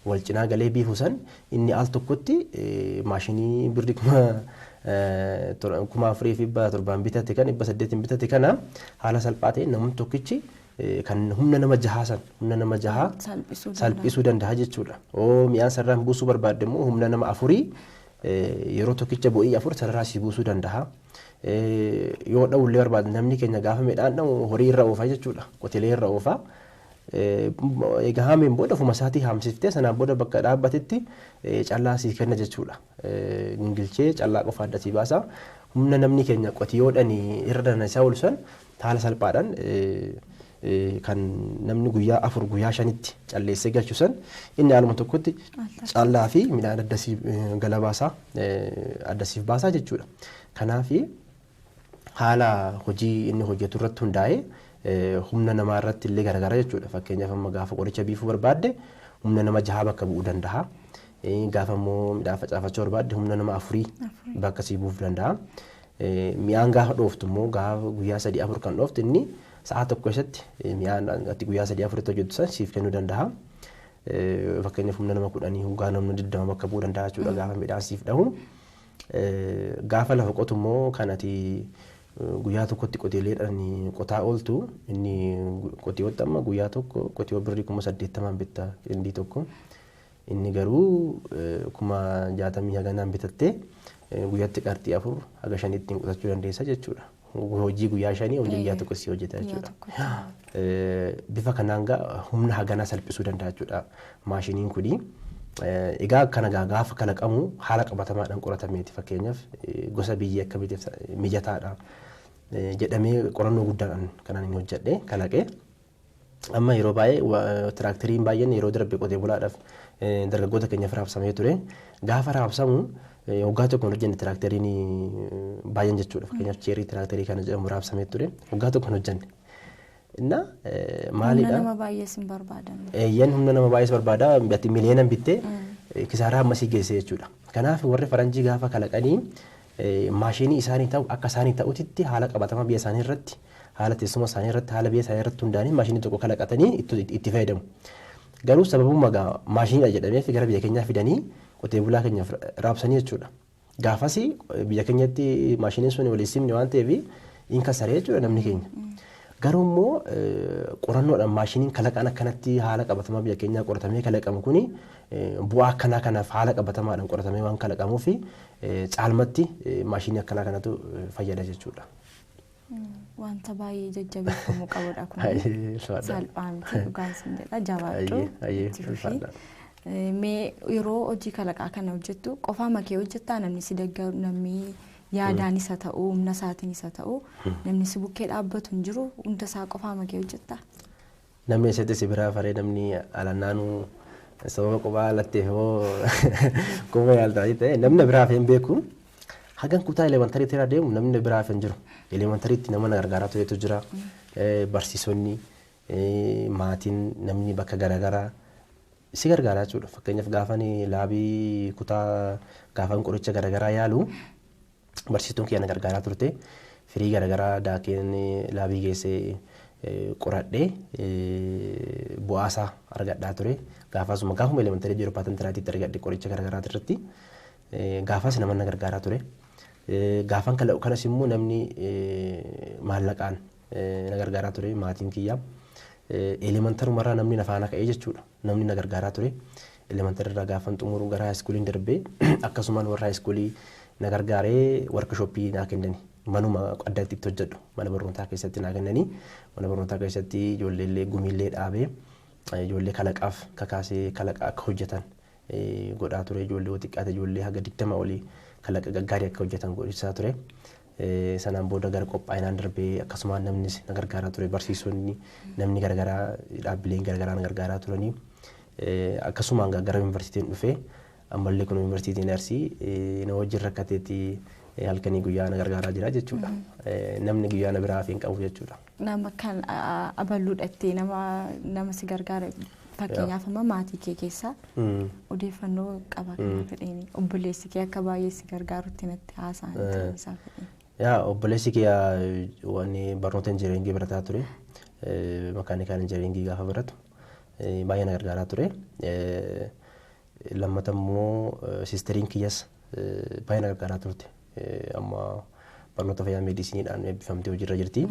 wal cinaa galee biifu san inni al tokkotti maashinii birrii 4,700 bitate kan 800 bitate kana haala salphaa ta'een namni tokkichi kan humna nama jahaa salphisuu danda'a jechuudha. Mi'aan sararaan buusuu barbaadde immoo humna nama afurii yeroo tokkicha bu'ii afur sararraa si buusuu danda'a. Yoo dha'ullee barbaadde namni keenya gaafa midhaan dha'u horii irra oofaa jechuudha. Qotilee irra oofaa. Egaa haameen booda ofuma isaatii haamsiftee sanaan booda bakka dhaabbatetti callaa sii kenna jechuudha. Gingilchee callaa qofa adda sii baasa. Humna namni keenya qotiyoodhaan irra dana isaa oolchan haala salphaadhaan kan namni guyyaa 4 guyyaa 5tti calleessee galchusan inni haaluma tokkotti callaa fi midhaan addasiif galabaasaa addasiif baasaa jechuudha. Kanaaf haala hojii inni hojjetu irratti hundaa'ee humna namaa irratti illee garagara jechuudha. Fakkeenyaaf amma gaafa qoricha biifuu barbaadde humna nama 6 bakka bu'uu danda'a. Gaafa immoo midhaan facaafachuu barbaadde humna nama 4 bakka sii buufuu danda'a. Mi'aan gaafa dhooftu immoo gaafa guyyaa 3-4 kan dhooftu inni sa'a tokko keessatti mi'aan ati guyyaa 3-4 hojjettu san siif kennuu danda'a. Fakkeenyaaf humna nama 10 hoggaa namni 20 bakka bu'uu danda'a jechuudha gaafa midhaan siif dhahu. Gaafa lafa qotu immoo kan ati guyyaa tokkotti qotiileedhaan qotaa ooltu inni qotiiwwan amma guyyaa tokko qotiiwwan birrii 80,000 bitta inni tokko. Inni garuu 60,000 haganaan bitattee guyyaatti qarxii 4 haga 5 ittiin qotachuu dandeessa jechuudha. Hojii guyyaa 5 hojii guyyaa tokko si hojjeta jechuudha. Bifa kanaan humna haganaa salphisuu danda'a jechuudha maashiniin kuni. Egaa kana gaafa kalaqamu haala qabatamaadhaan qoratameeti. Fakkeenyaaf gosa biyyee akkamiitiif mijataadha jedhamee qorannoo guddaadhaan kanaan hin hojjedhe kalaqee. Amma yeroo baay'ee tiraakteriin baay'een yeroo darbe qotee bulaadhaaf dargaggoota keenyaaf raabsamee ture. Gaafa raabsamu waggaa tokko hin hojjenne tiraakteriin baay'een jechuudha. Fakkeenyaaf cheerii tiraakterii kana jedhamu raabsamee ture. Waggaa tokko hin hojjenne. Inna maalidha? Humna nama baay'ees hin barbaadan. Humna nama baay'ees barbaada. Miliyoonaan bittee kisaaraa ammasii geesse jechuudha. Kanaaf warri faranjii gaafa kalaqanii maashinii isaanii ta'u akka isaanii ta'utitti haala qabatamaa biyya isaanii irratti haala teessuma isaanii irratti haala biyya isaanii irratti hundaa'anii maashinii tokko kalaqatanii itti fayyadamu. Garuu sababuma maashiniidha jedhameef gara biyya keenyaa fidanii qotee bulaa keenyaaf raabsanii jechuudha. Gaafas biyya keenyatti maashiniin sun waliin simne waan ta'eef hin kasaree jechuudha namni keenya. Garuu immoo qorannoodhaan maashiniin kalaqaan akkanatti haala qabatamaa biyya keenyaa qoratamee kalaqamu kuni bu'aa akkanaa kanaaf haala qabatamaadhaan qoratamee waan kalaqamuuf caalmatti maashinii akkanaa kanatu fayyada jechuudha. Wanta baay'ee jajjabeeffamuu qabudha kun salphaa miti dhugaan sin jedha jabaadhu. Mee yeroo hojii kalaqaa kana hojjettu qofaa makee hojjettaa namni si deeggaru namni yaadaan isa ta'u humna isaatiin isa ta'u namni si bukkee dhaabbatu hin jiru hunda isaa qofaa makee hojjettaa. Namni eessatti si biraa faree namni alannaanuu sababa qophaa alatteef hoo kuma yaaltaa ta'e namni biraaf hin beeku. Hagan kutaa elementariitti irra deemu namni biraaf hin jiru. Elementariitti nama gargaaraa turetu jira. Barsiisonni maatiin namni bakka garaagaraa si gargaaraa jechuudha. Fakkeenyaaf gaafan laabii kutaa gaafan qoricha garaagaraa yaalu barsiistuun kiyya na gargaaraa turte. Firii garaagaraa daakeen laabii geessee qoradhee bu'aasaa argadhaa ture. Gaafasuma gaafuma elementarii jiru paatantiraatiitti argadhe qoricha garaagaraa irratti gaafas nama na gargaaraa ture. Gaafan kanas immoo namni maallaqaan na gargaaraa ture maatiin kiyya. Elementarumarraa namni na faana ka'ee jechuudha. Namni na gargaaraa ture. Elementarirraa gaafan xumuru gara haayiskuuliin darbee akkasumaan warra haayiskuulii na gargaaree workshooppii naa kennani. Manuma adda itti hojjedhu mana barnootaa keessatti naa kennanii mana barnootaa keessatti ijoolleellee gumiillee dhaabee ijoollee kalaqaaf kakaasee kalaqa akka hojjetan godhaa ture. Ijoollee xiqqaate ijoollee haga 20 olii kalaqa gaggaarii akka hojjetan godhisaa ture. Sanaan booda gara qophaa'inaan darbee akkasumaan namnis na gargaaraa ture. Barsiisonni namni garagaraa dhaabbileen garagaraa na gargaaraa turanii akkasumaan gara yuunivarsiitiin dhufee ammallee kun yuunivarsiitiin Arsii na wajjin rakkateetti halkanii guyyaa na gargaaraa jira jechuudha. Namni guyyaa na biraa hin qabu jechuudha. Nama kan aballuudhattee nama si gargaara fakkeenyaaf amma maatii kee keessaa odeeffannoo qaba kan fedheeni obboleessi kee akka baay'ee si gargaarutti natti haasa'an isaa fedheeni. Obboleessi kee waan barnoota injineeringii barataa ture. Makaanikaal injineeringii gaafa baratu baay'ee na gargaaraa ture. Lammata immoo siisteriin kiyyas baay'ee na gargaaraa turte. Amma barnoota fayyaa meediisiniidhaan eebbifamtee hojiirra jirti.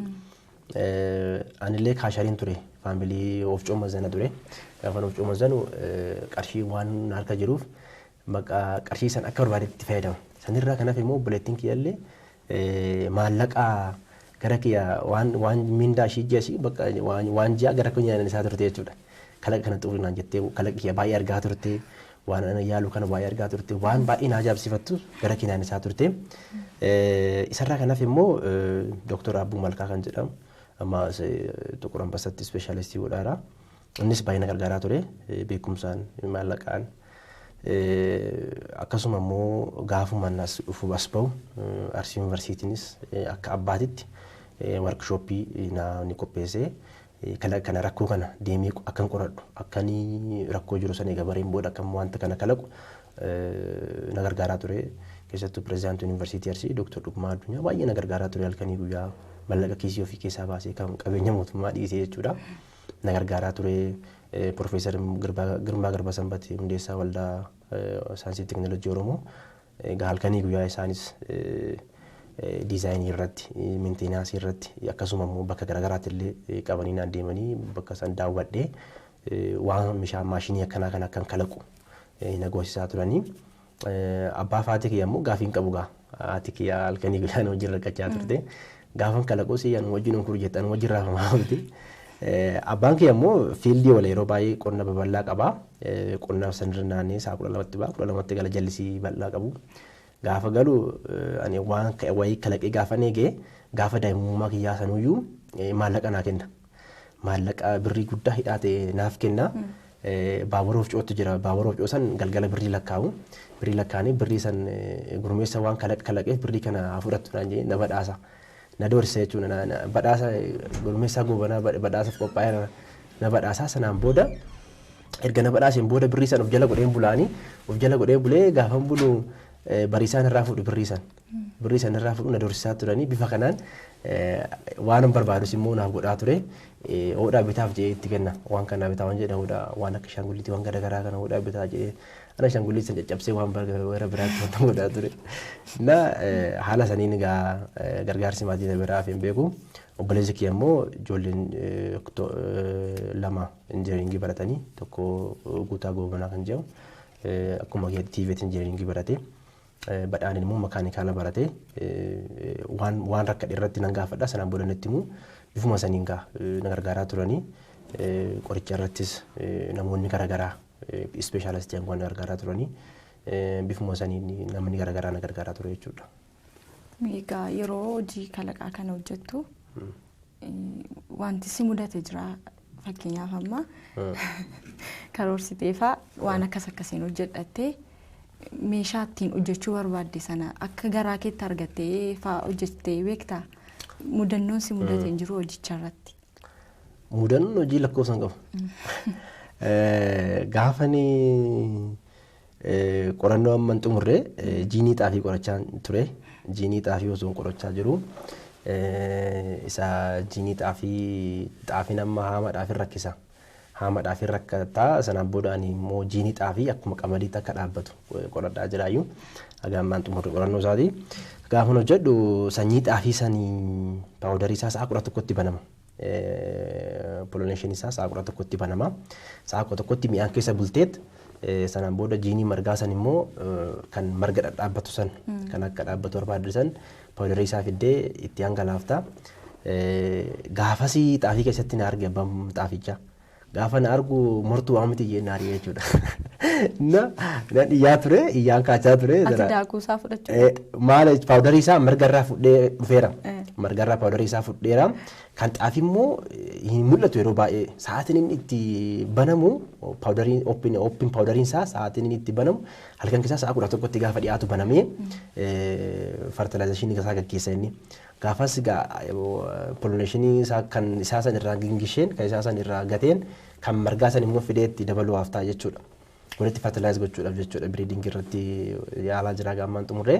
anillee kaashariin ture faamilii of coomazana ture gaafa of coomazanu qarshii waan harka jiruuf maqaa qarshii san akka barbaadetti fayyadama sanirraa kanaaf immoo obboleettiin kiyyallee maallaqa gara kiyya waan mindaa ishii jeesi bakka waan ji'a gara kiyya isaa turte jechuudha kalaqa kana xurinaan jettee kalaqa kiyya baay'ee argaa turte waan ana yaalu kana baay'ee argaa turte waan baay'ee na ajaa'ibsiifattu gara kiyyaan isaa turte isarraa kanaaf immoo Dr. Abbuu Malkaa kan jedhamu amma Tuqur Ambasatti ispeeshaalistii godhaara innis baay'ee na gargaaraa ture beekumsaan maallaqaan akkasuma immoo gaafuma nas dhufu as bahu Arsii Yuunivarsiitiinis akka abbaatitti workshooppii ni qopheessee kalaqa kana rakkoo kana deemee akkan qoradhu akkanii rakkoo jiru sana gabareen booda akkam wanta kana kalaqu na gargaaraa ture keessattuu pirezidaantii Yuunivarsiitii Arsii Dr. Dhugumaa Addunyaa baay'ee na gargaaraa ture halkanii guyyaa mallaqa kiisii ofii keessaa baasee kan qabeenya mootummaa dhiisee jechuudha na gargaaraa ture Profeesar Girmaa Garbasanbati hundeessaa waldaa saayinsii teekinooloojii Oromoo halkanii guyyaa isaanis diizaayinii irratti meenteenaansii irratti akkasuma immoo bakka garaagaraatti illee qabanii naan deemanii bakka san daawwadhee waan meeshaa maashinii akkanaa kan akkan kalaqu na goosisaa turanii abbaa faatii kiyya immoo gaafiin qabu gaa haati kiyya halkanii guyyaa na wajjin rakkachaa turte gaafan kalaqus anu wajjin onkuru jettan wajjin raafamaa turte abbaan kiyya immoo fiildii wala yeroo baay'ee qonna babal'aa qaba qonna sanirra naannee saa 12tti gala jallisii bal'aa qabu gaafa galu ani waan wayii kalaqee gaafa neegee gaafa daa'imummaa kiyyaa sanuyyuu maallaqa naa kenna maallaqa birrii guddaa hidhaa ta'e naaf kenna baabura ofcootu jira baabura ofcoo san galgala birrii lakkaa'u birrii lakkaa'anii birrii san gurmeessa waan kalaqee birrii kana fudhattu naan jedhee na badhaasa na doorsisa jechuudha badhaasa gurmeessaa goobanaa badhaasaaf qophaa'ee na badhaasa sanaan booda erga na badhaaseen booda birrii san of jala godheen bulaanii of jala godhee bulee gaafan bulu bariisaan irraa fuudhu birrii san irraa fuudhu na doorsisaa turanii bifa kanaan waan barbaadus immoo naaf godhaa ture hodhaa bitaaf jedhee itti kenna waan kana bitaa waan jedha hodhaa waan akka shaangulliitii waan garaagaraa kana hodhaa bitaa jedhee ana shaangulliitii san caccabsee waan bara biraatti wanta godhaa ture na haala saniin egaa gargaarsi maatii biraaf hin beeku obboleessi kiyya immoo ijoolleen lama injineeringii baratanii tokko Guutaa Goobanaa kan jedhamu akkuma TVET injineeringii baratee badhaaniin immoo makaanikaala barate waan rakkadhe irratti nan gaafadha sanaan booda natti immoo bifuma saniin gaa na gargaaraa turanii qoricha irrattis namoonni garaagaraa ispeeshaalistiin waan na gargaaraa turanii bifuma saniin namni garaagaraa na gargaaraa ture jechuudha. Egaa yeroo hojii kalaqaa kana hojjettu wanti si mudate jira fakkeenyaaf amma karoorsiteefaa waan akkasiin hojjedhattee meeshaa ittiin hojjechuu barbaadde sana akka garaa keetti argattee fa'aa hojjettee beektaa mudannoon si mudate hin jiru hojicha irratti. Mudannoon hojii lakkoofsan qabu. Gaafani qorannoo amma hin xumurre jiinii xaafii qorachaa ture jiinii xaafii osoo qorachaa jiru isa jiinii xaafiin amma haama xaafii rakkisa. Haama xaafii rakkataa sanaan booda ani immoo jiinii xaafii akkuma qamadiitti akka dhaabbatu qoradhaa jiraayyuu hagammaan xumurre qorannoo isaati. Gaafa hojjedhu sanyii xaafii sanii paawudarii isaa sa'a 11tti banama. Pollineeshinii isaa sa'a 11tti banama. Sa'a 11tti mi'aan keessa bulteet sanaan booda jiinii margaa san immoo kan marga dhadhaabbatu san kan akka dhaabbatu barbaadde san paawudarii isaa fiddee itti hangalaafta. Gaafasii xaafii keessatti na arge abbaan xaafichaa. Gaafa na argu mortuu waan miti jennee ari'ee jechuudha. Na dhiyyaa ture, iyyaan kaachaa ture. Ati daakuu isaa fudhachuu? Maal paawudarii isaa margarraa fudhee dhufeera. Margarraa paawudarii isaa fudheera. Kan xaafii immoo hin mul'atu yeroo baay'ee. Sa'aatiin inni itti banamu paawudariin ooppiin paawudariin isaa sa'aatiin inni itti banamu halkan keessaa sa'a 11tti gaafa dhiyaatu banamee fertilaayizeeshinii isaa gaggeessa inni. Gaafas pollineeshinii isaa kan isaa san irraa gingisheen kan isaa san irraa gateen kan margaa san immoo fideetti dabaluu haftaa jechuudha. Walitti fertilaayiz gochuudhaaf jechuudha biriidingii irratti yaalaa jira gaammaan xumurree.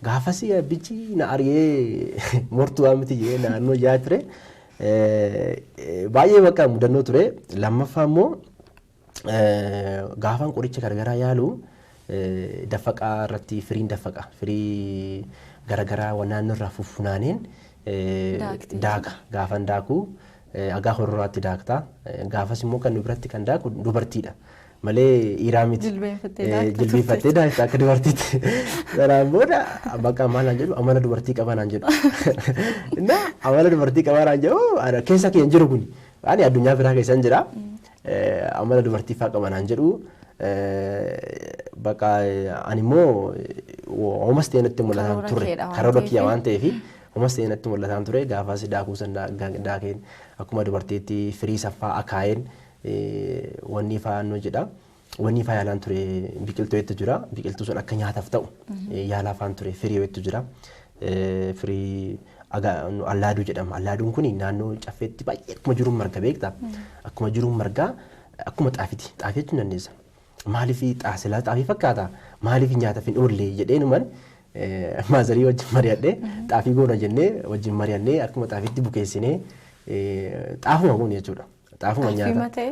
Gaafas bichi na ari'ee mortuu waan miti jedhee naannoo yaa ture. Baay'ee bakka mudannoo ture. Lammaffaa immoo gaafaan qoricha garagaraa yaalu daffaqaa irratti firiin daffaqa. Firii garagaraa naannoo irraa fuffunaaneen daaka gaafan daaku agaa horroraatti daaktaa gaafas immoo kan biratti kan daaku dubartiidha malee dhiiraa miti jilbeeffattee daakta akka dubartiitti sanaan booda bakka maal naan jedhu amala dubartii qabaa naan jedhu innaa amala dubartii qabaa naan jedhu keessa kee hin jiru kun ani addunyaa biraa keessan jira amala dubartii faa qaba naan jedhu bakka ani immoo homas ta'e natti mul'ataan turre karoora kiyya waan ta'eef homas ta'e natti mul'ataan ture gaafas daakuu san daakeen akkuma dubartiitti firii saffaa akaa'een wanni faanoo jedha wanni faa yaalaan ture biqiltuu hedduu jira biqiltuu sun akka nyaataaf ta'u yaalaa faan ture firii hedduu jira firii allaaduu jedhama allaaduun kun naannoo caffeetti baay'ee akkuma jiruun marga beekta akkuma jiruun margaa akkuma xaafiti xaafii jechuun dandeessa maaliif xaasilaa xaafii fakkaata maaliif nyaataaf hin oolle jedheenuman maazarii wajjin mari'adhee xaafii goona jennee wajjin mari'annee akkuma xaafiitti bukeessinee xaafuma kun jechuudha. Xaafuma nyaata.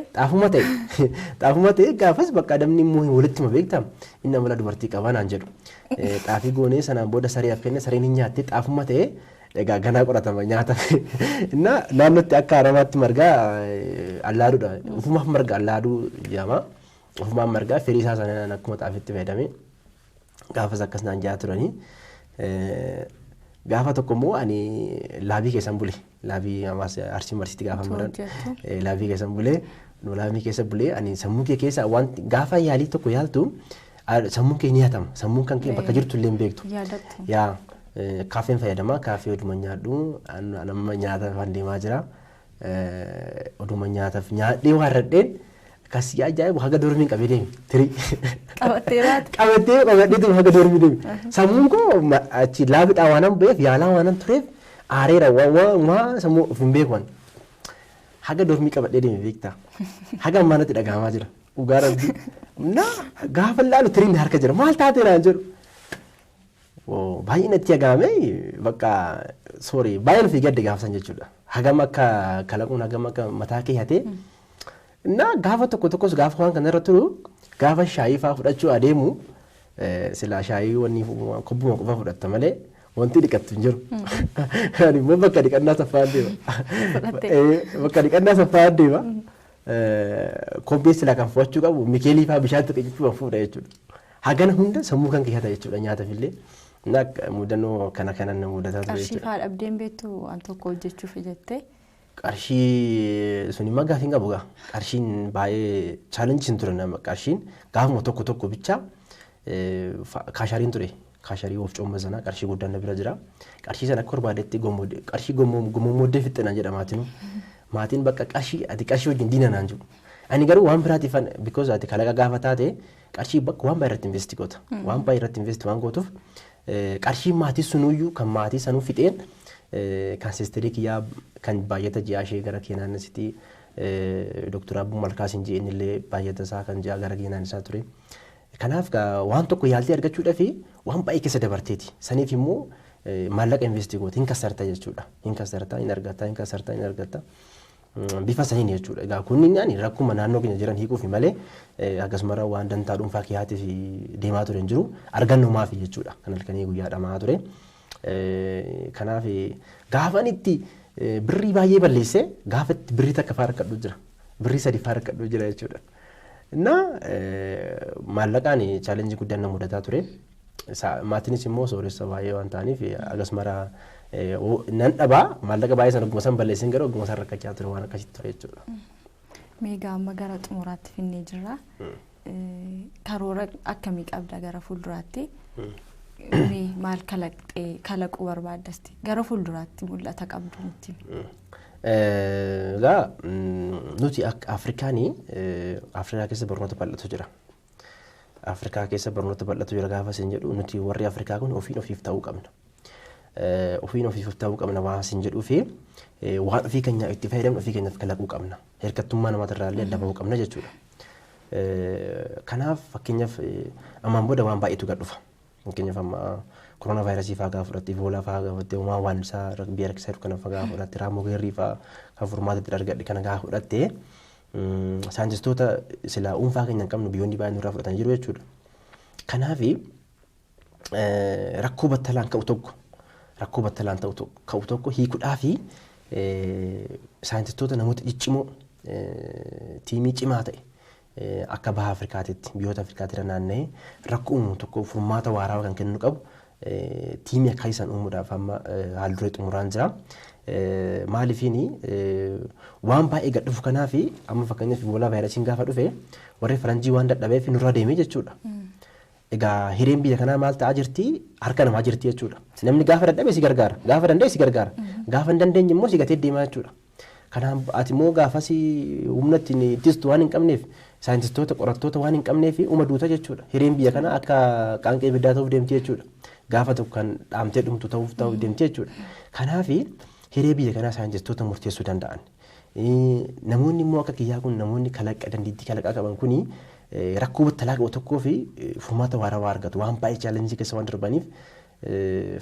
Xaafuma ta'e gaafas bakka adamni immoo walitti ma beektaa inni amala dubartii qabaa naan jedhu. Xaafii goonee sanaan booda sareef kenne sareen hin nyaatte xaafuma ta'e egaa ganaa qoratama nyaata. Inna naannootti akka haramaatti margaa allaaduudha. Ufumaaf marga allaaduu jedhama. Ufumaaf margaa firii isaa sanaan akkuma xaafiitti fayyadame gaafas akkas naan jaa turanii. Gaafa tokko immoo ani laabii keessan bule laabii arsii marsiitti gaafa maran laabii keessan bule laabii keessa bule ani sammuu kee keessa waan gaafa yaalii tokko yaaltu sammuu kee ni yaatama sammuun kan kee bakka jirtu illee hin beektu yaa kaafeen fayyadama kaafee oduma nyaadhu amma nyaata waan deemaa jira oduma nyaataaf nyaadhee waan radheen kasii ajaa'ibu haga dormiin qabee deemi tirii qabatee haga dormii deemi sammuun koo achi laabiidhaa waanan beef yaalaa waanan tureef aareera waa sammuu of hin beekuun haga dormii qabadhee deemi beektaa haga ammaanatti dhagahamaa jira dhugaa rabbii na gaafa laalu tiriin harka jira maal taatee naan jedhu baay'ee natti dhagahame bakka soorii baay'een ofii gadde gaafsan jechuudha hagam akka kalaquun hagam akka mataa kee hatee na gaafa tokkos gaafa waan kana irra turu gaafa shaayii faa fudhachuu adeemu sila shaayii wanni kobbuma qofa fudhatta malee wanti dhiqattu hin jiru. Ani immoo bakka dhiqannaa saffaa deema. Bakka dhiqannaa saffaa deema. Kobbee sila kan fudhachuu qabu mikeelii faa bishaan xiqqee jechuudha fuudha jechuudha. Hagana hunda sammuu kan keessa jechuudha nyaataaf illee. Na mudannoo kana na mudataa ture jechuudha. Qarshii faa dhabdeen beektu waan tokko hojjechuuf jettee. Qarshii suni magaa hin qabu gaa qarshiin baay'ee chaalenjii hin ture nama qarshiin gaafuma tokko bicha kaashariin ture kaasharii of coomma sana qarshii guddaan na bira jira qarshii sana akka barbaadetti qarshii gommoodee fixxina jedha maatiin bakka qarshii ati qarshii wajjin diina naan jiru ani garuu waan biraatiif because ati kalaqa gaafa taate qarshii bakka waan baay'ee irratti investi goota waan baay'ee irratti investi waan gootuuf qarshii maatii sunuyyuu kan maatii sanuu fixeen kan sisterii kiyyaa kan baay'ata ji'a ishee gara keenaan asitti Dr. Abbuu Malkaas hin ji'een illee baay'ata isaa kan ji'a gara keenaan isaa ture. Kanaaf waan tokko yaaltee argachuudhaaf waan baay'ee keessa dabarteeti. Saniif immoo maallaqa investi gooti hin kasarta jechuudha. Hin kasarta hin argatta. Bifa saniin jechuudha. Egaa kunniin ani rakkuma naannoo keenya jiran hiikuuf malee akkasumarra waan dantaa dhuunfaa kiyyaatiif deemaa ture hin jiru argannoo maafi jechuudha. Kan halkanii guyyaa dhamaa ture. Kanaaf gaafan itti birrii baay'ee balleesse gaafatti birrii takka faa rakkadhu jira birrii sadi faa rakkadhu jira jechuudha. Na maallaqaan chaalenjii guddaan na mudataa ture. Maatiinis immoo sooressa baay'ee waan ta'aniif akkasumarra nan dhabaa maallaqa baay'ee sana ogguma san balleessin gara ogguma san rakkachaa ture waan akkasitti ture jechuudha. Meegaa amma gara xumuraatti finnee jirra. Karoora akkamii qabda gara fuulduraatti? Maal kalaquu barbaadasti gara fuulduraatti mul'ata qabdu nutti. Egaa nuti akka Afrikaanii Afrikaa keessa barnoota bal'atu jira. Afrikaa keessa barnoota bal'atu jira gaafa isin jedhu nuti warri Afrikaa kun ofiif ta'uu qabna. Ofiif ta'uu qabna waan isin jedhuu fi waan ofii keenya itti fayyadamnu ofii keenyaaf kalaquu qabna. Hirkattummaa namaatirraa illee adda bahuu qabna jechuudha. Kanaaf fakkeenyaaf ammaan booda waan baay'eetu gad dhufa. Fakkeenyaaf amma korona vaayirasii fa'aa gaafa fudhatte Iboolaa fa'aa gaafa fudhatte waan isaa biyya rakkisaa jiru kana fa'aa gaafa fudhatte raamogeerrii fa'aa kan furmaatatti argadhe kana gaafa fudhatte saayintistoota silaa dhuunfaa keenya hin qabnu biyyoonni baay'een irraa fudhatan jiru jechuudha. Kanaaf rakkoo battalaan ka'u tokko rakkoo battalaan ka'u tokko hiikuudhaa fi saayintistoota namoota ciccimoo tiimii cimaa ta'e akka baha Afrikaatitti biyyoota Afrikaatti naanna'ee rakkoo uumu tokko furmaata waaraa kan kennu qabu tiimii akka isaan uumuudhaaf amma haal duree xumuraan jira. Maaliifini waan baay'ee gad dhufu kanaaf amma fakkeenyaaf Iboolaa vaayirasiin gaafa dhufe warri faranjii waan dadhabeef nurra deemee jechuudha. Egaa hireen biyya kanaa maal ta'aa jirti harka namaa jirti jechuudha. Namni gaafa dadhabe si gargaara, gaafa danda'e si gargaara, gaafa hin dandeenye immoo si gatee deemaa jechuudha. Kanaaf ati immoo gaafas humna ittiin ittistu waan hin qabneef saayintistoota qorattoota waan hin qabneef uma duuta jechuudha. Hireen biyya kanaa akka qaanqee ibiddaa ta'uuf deemti jechuudha. Gaafa tokko kan dhaamtee dhumtu ta'uuf deemti jechuudha. Kanaaf hiree biyya kanaa saayintistoota murteessuu danda'an. Namoonni immoo akka kiyyaa kun namoonni kalaqa dandeettii kalaqaa qaban kuni rakkoo battalaa qabu tokkoo fi furmaata waarawaa argatu waan baay'ee chaalenjii keessa waan darbaniif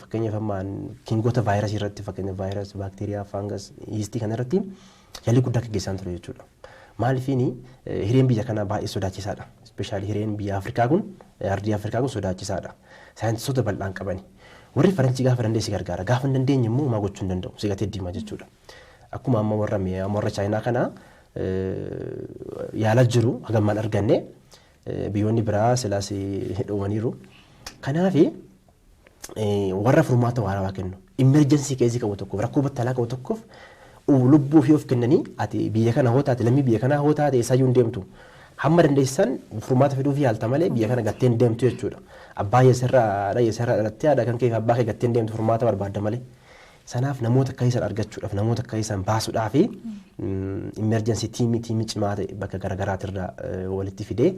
fakkeenyaaf ammaan kingoota vaayirasii irratti fakkeenyaaf vaayirasii baakteeriyaa faangas yiistii kana irratti yaalii guddaa gaggeessaa ture jechuudha. Maaliifini hireen biyya kanaa baay'ee sodaachisaadha. Ispeeshaalii hireen biyya Afrikaa kun ardii Afrikaa kun sodaachisaadha. Saayintistoota bal'aan qabani. Warri faranjii gaafa danda'e si gargaara gaafa hin dandeenye immoo homaa gochuu hin danda'u si gatee deemaa jechuudha. Akkuma amma warra chaayinaa kana yaala jiru hagammaan arganne biyyoonni biraa silaas hidhoomaniiru. Kanaaf warra furmaata waarawaa kennu imerjensii keezii qabu tokkoof rakkoo battalaa qabu tokkoof lubbuu fi of kennanii ati biyya kana hoo taate lammii biyya kanaa hoo taate eessayyuu hin deemtu. Hamma dandeessan furmaata fiduu fi yaalta malee biyya kana gattee hin deemtu jechuudha. Abbaa yeesarraa dhalattee haadha kan kee abbaa kee gattee hin deemtu furmaata barbaadda malee. Sanaaf namoota akka isaan argachuudhaaf namoota akka isaan baasuudhaaf imerjensii tiimii cimaa ta'e bakka garaagaraatirraa walitti fidee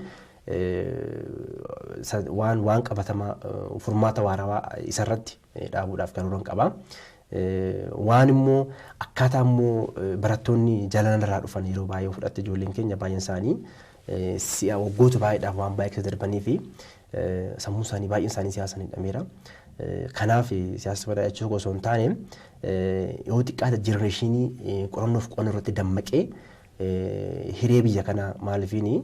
waan qabatamaa furmaata waarawaa isarratti dhaabuudhaaf karoora qaba. Waan immoo akkaataa immoo barattoonni jalanarraa dhufan yeroo baay'ee fudhatte ijoolleen keenya baay'een isaanii si'a waggoota baay'eedhaaf waan baay'ee keessa darbanii fi sammuu isaanii baay'een isaanii siyaasaan hidhameera. Kanaaf siyaasa badhaachuu osoo hin taane yoo xiqqaate jenereeshinii qorannoof qo'annoo irratti dammaqee hiree biyya kanaa maaliifini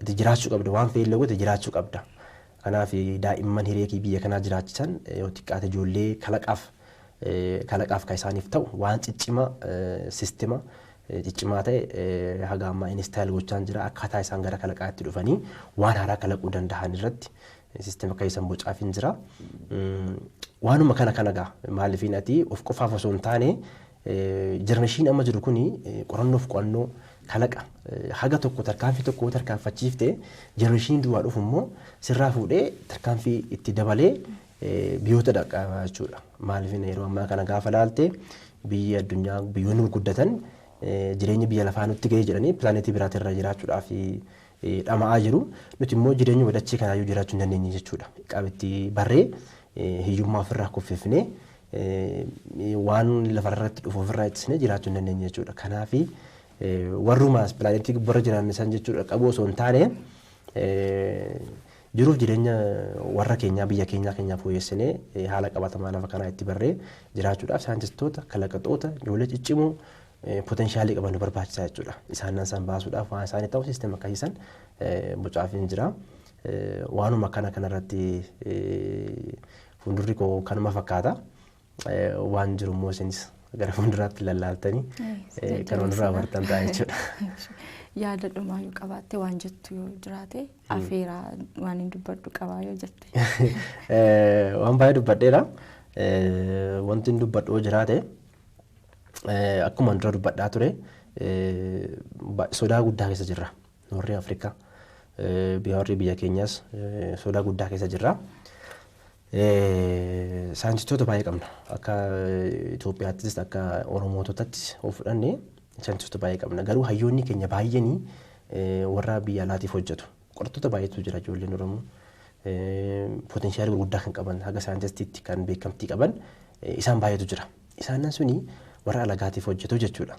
jiraachuu qabda waan fe'illee gote jiraachuu qabda. Kanaaf daa'imman hiree biyya kanaa jiraachisan yoo xiqqaate ijoollee kalaqaaf kan isaaniif ta'u waan ciccima siistima ciccimaa ta'e haga ammaa instaayil gochaan jira akkaataa isaan gara kalaqaatti dhufanii waan haaraa kalaquu danda'an irratti siistima akka isaan bocaaf hin jira. Waanuma kana gaa maaliifin ati of qofaaf osoo hin taane jenereeshinii amma jiru kuni qorannoof qo'annoo kalaqa haga tokko tarkaanfii tokko tarkaanfachiifte jenereeshinii duwwaa dhufu immoo sirraa fuudhee tarkaanfii itti dabalee biyyoota dhaqqabaa jechuudha. Maaliifin yeroo ammaa kana gaafa laalte biyyi addunyaa biyyoonni gurguddatan jireenya biyya lafaa nutti ga'ee jedhanii pilaaneetii biraatirra jiraachuudhaaf dhama'aa jiru. Nuti immoo jireenya wadachee kanaayyuu jiraachuu hin dandeenye jechuudha. Qabitti barree hiyyummaa ofirraa kuffifnee waan lafarratti dhufu ofirraa ittisnee jiraachuu hin dandeenye jechuudha. Kanaaf warrumaas pilaaneetii gubbarra jiran isaan jechuudha qabu osoo hin taane jiruuf jireenya warra keenyaa biyya keenyaa fooyyessinee haala qabatamaa lafa kanaa itti barree jiraachuudhaaf saayintistoota kalaqatoota ijoollee ciccimoo poteenshaalii qaban nu barbaachisaa jechuudha. Isaan baasuudhaaf waan isaanii ta'u siistem akkasiisan bocaaf hin jira. Waanuma kanarratti fuuldurri koo kanuma fakkaata. Waan jiru immoo isinis gara fuulduraatti lallaaltanii kan walirraa bartan ta'a jechuudha. Yaada dhumaayyuu qabaatte waan jettu yoo jiraate afeeraa waan hin dubbadhu qabaa yoo jette. Waan baay'ee dubbadheera. Wanti hin dubbadhu yoo jiraate akkuma dura dubbadhaa ture sodaa guddaa keessa jirra. Warri Afrikaa biyya keenyas sodaa guddaa keessa jirra. Saayintistoota baay'ee qabna. Akka Itoophiyaattis akka Oromootaattis of fudhannee saayintistoota baay'ee qabna. Garuu hayyoonni keenya baay'een warra biyya alaatiif hojjetu. Qorattoota baay'eetu jira ijoolleen Oromoo. Poteenshaalii gurguddaa kan qaban haga saayintistiitti kan beekamtii qaban isaan baay'eetu jira. Isaan suni warra alagaatiif hojjetu jechuudha.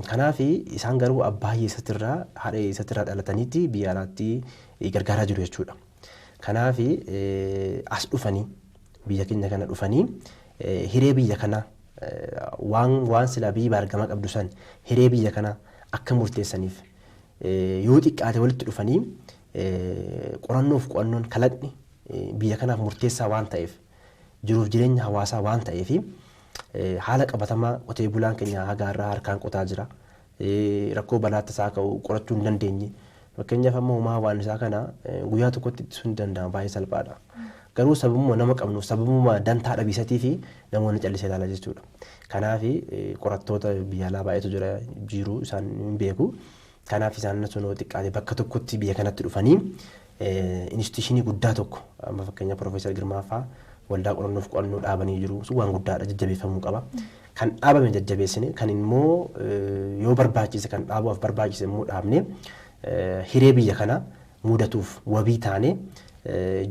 Kanaaf isaan garuu abbaa hiyyeessaatirraa haadha hiyyeessaatirraa dhalataniitti biyya alaatti gargaaraa jiru jechuudha. Kanaaf as dhufanii biyya keenya kana dhufanii hiree biyya kana waan silaa biyyi baargamaa qabdu san hiree biyya kana akka murteessaniif yoo xiqqaate walitti dhufanii qorannoof qo'annoon kalaqni biyya kanaaf murteessaa waan ta'eef jiruuf jireenya hawaasaa waan ta'eef haala qabatamaa qotee bulaan keenya hagaarraa harkaan qotaa jira. Rakkoo balaatti isaa ka'u qorachuu hin dandeenye. Fakkeenyaaf amma uumaa waan isaa kana guyyaa tokkotti ittisuu hin danda'amu baay'ee salphaadha. Garuu sababuma nama qabnu sababuma dantaa dhabiisatii fi namoonni callisee ilaala jechuudha. Kanaaf qorattoota biyya alaa baay'eetu jira jiru isaan hin beeku. Kanaaf isaan sunoo xiqqaate bakka tokkotti biyya kanatti dhufanii instituushinii guddaa tokko amma fakkeenyaaf Profeesar Girmaa fa'aa waldaa qorannoof qo'annoo dhaabanii jiru. Sun waan guddaadha jajjabeeffamuu qaba. Kan dhaabame jajjabeessine kan immoo yoo barbaachise kan dhaabuuf barbaachise immoo dhaabne hiree biyya kana mudatuuf wabii taane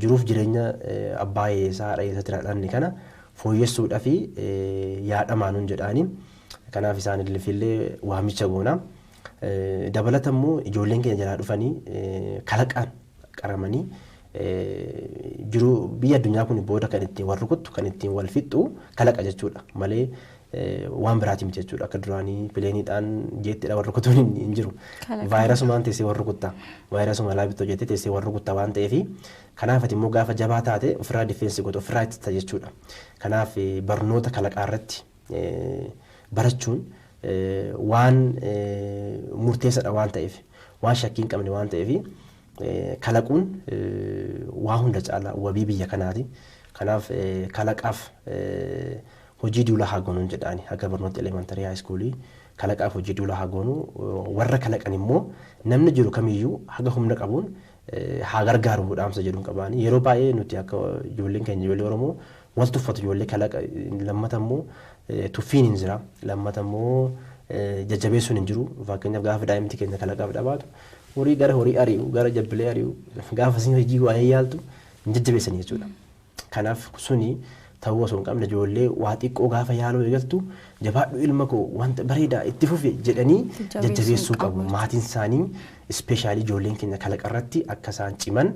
jiruuf jireenya abbaa eessaa haadha eessa tiraadhaanni kana fooyyessuudhaa fi yaadamaanuun jedhaani. Kanaaf isaan illee waamicha goona. Dabalata immoo ijoolleen keenya jalaa dhufanii kalaqaan qaramanii jiru biyya addunyaa kun booda kan ittiin wal rukuttu kan ittiin wal fixxu kalaqa jechuudha malee waan biraati miti jechuudha akka duraanii pileeniidhaan jeettidha wal rukutuun hin jiru. Vaayirasumaan teessee wal rukutta vaayirasuma laabittoo jettee teessee wal rukutta waan ta'eef kanaaf ati immoo gaafa jabaa taate ofirraa difeensi gootu ofirraa ittisa jechuudha. Kanaaf barnoota kalaqaa irratti barachuun waan murteessaadha waan ta'eef waan shakkii hin qabne waan ta'eef kalaquun waa hunda caala wabii biyya kanaati. Kanaaf kalaqaaf hojii duula haa goonuun jedhaani haga barnoota elementarii haayiskuulii kalaqaaf hojii duula haa goonu warra kalaqan immoo namni jiru kamiyyuu haga humna qabuun haa gargaaru dhaamsa jedhuun qabaani. Yeroo baay'ee nuti akka ijoolleen keenya ijoollee Oromoo wal tuffatu ijoollee kalaqa lammata immoo tuffiin hin jira lammata immoo jajjabeessuun hin jiru. Fakkeenyaaf gaafa daa'imti keenya kalaqaaf dhabaatu horii gara horii ari'u gara jabbilee ari'u gaafa isin hojii waa'ee yaaltu hin jajjabeessan jechuudha. Kanaaf suni ta'uu osoo hin qabne ijoollee waa xiqqoo gaafa yaaluu eegaltu jabaadhu ilma koo wanta bareedaa itti fufe jedhanii jajjabeessuu qabu. Maatiin isaanii ispeeshaalii ijoolleen keenya kalaqa irratti akka isaan ciman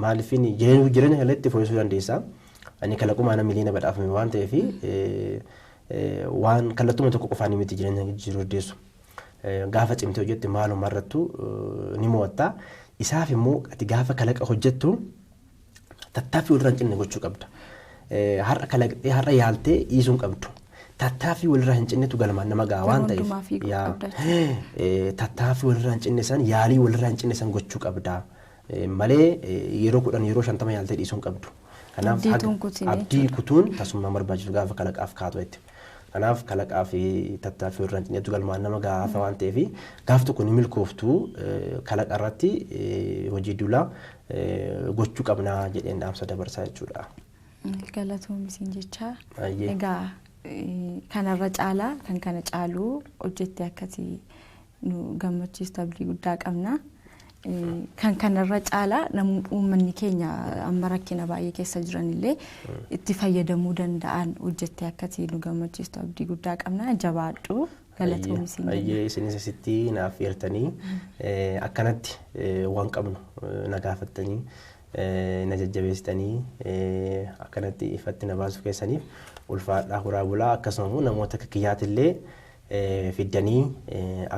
maaliifin jireenya kalatti fooyyessuu dandeessa. Ani kalaquma ana miliyoona badhaafame waan ta'eef waan kallattuma tokko qofaan miti jireenya jiru deessu. Gaafa cimtee hojjette maaluma irrattu ni mo'atta. Isaaf immoo ati gaafa kalaqa hojjettu tattaaffii walirraa hin cinne gochuu qabda. Har'a kalaqxee har'a yaaltee dhiisuun qabdu. Tattaaffii walirraa hin cinnetu galmaan nama gahaa waan ta'eef tattaaffii walirraa hin cinne san yaalii walirraa hin cinne san gochuu qabda. Malee yeroo 10 yeroo 50 yaaltee dhiisuun qabdu. Kanaaf abdii kutuun tasummaa barbaachisu gaafa kalaqaaf kaatu jetti. Kanaaf kalaqaa fi tattaaffii walirraa hin cinnetu galmaan nama gahaa waan ta'eef gaaf tokko ni milkooftu kalaqa irratti hojii duulaa gochuu qabnaa jedheen dhaamsa dabarsaa jechuudha. Galatoomii siin jechaa egaa kanarra caalaa kan kana caaluu hojjettee akkasii nu gammachiistu abdii guddaa qabna. Kan kanarra caalaa uummanni keenya amma rakkina baay'ee keessa jiranillee itti fayyadamuu danda'an hojjettee akkasii nu gammachiistu abdii guddaa qabna. Jabaadhu galatoomii siin jechaa. Isinis asitti naaf eertanii akkanatti waan qabnu na gaafattanii na jajjabeessitanii akkanatti ifatti na baasuuf keessaniif ulfaadhaa huraa bulaa akkasumas namoota akka kiyyaatillee fiddanii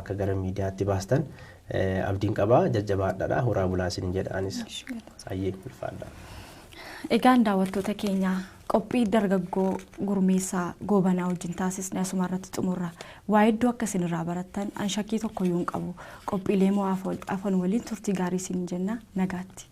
akka gara miidiyaatti baastan abdiin qabaa jajjabaadhaadha huraa bulaa isin jedhaanis ayyee ulfaadhaa. Egaan daawwattoota keenya qophii dargaggoo gurmeessaa goobanaa wajjin taasisne asuma irratti xumurra waa iddoo akka isin irraa barattan an shakkii tokko iyyuu hin qabu qophiilee mo'aaf afan waliin turtii gaarii isin jenna nagaatti.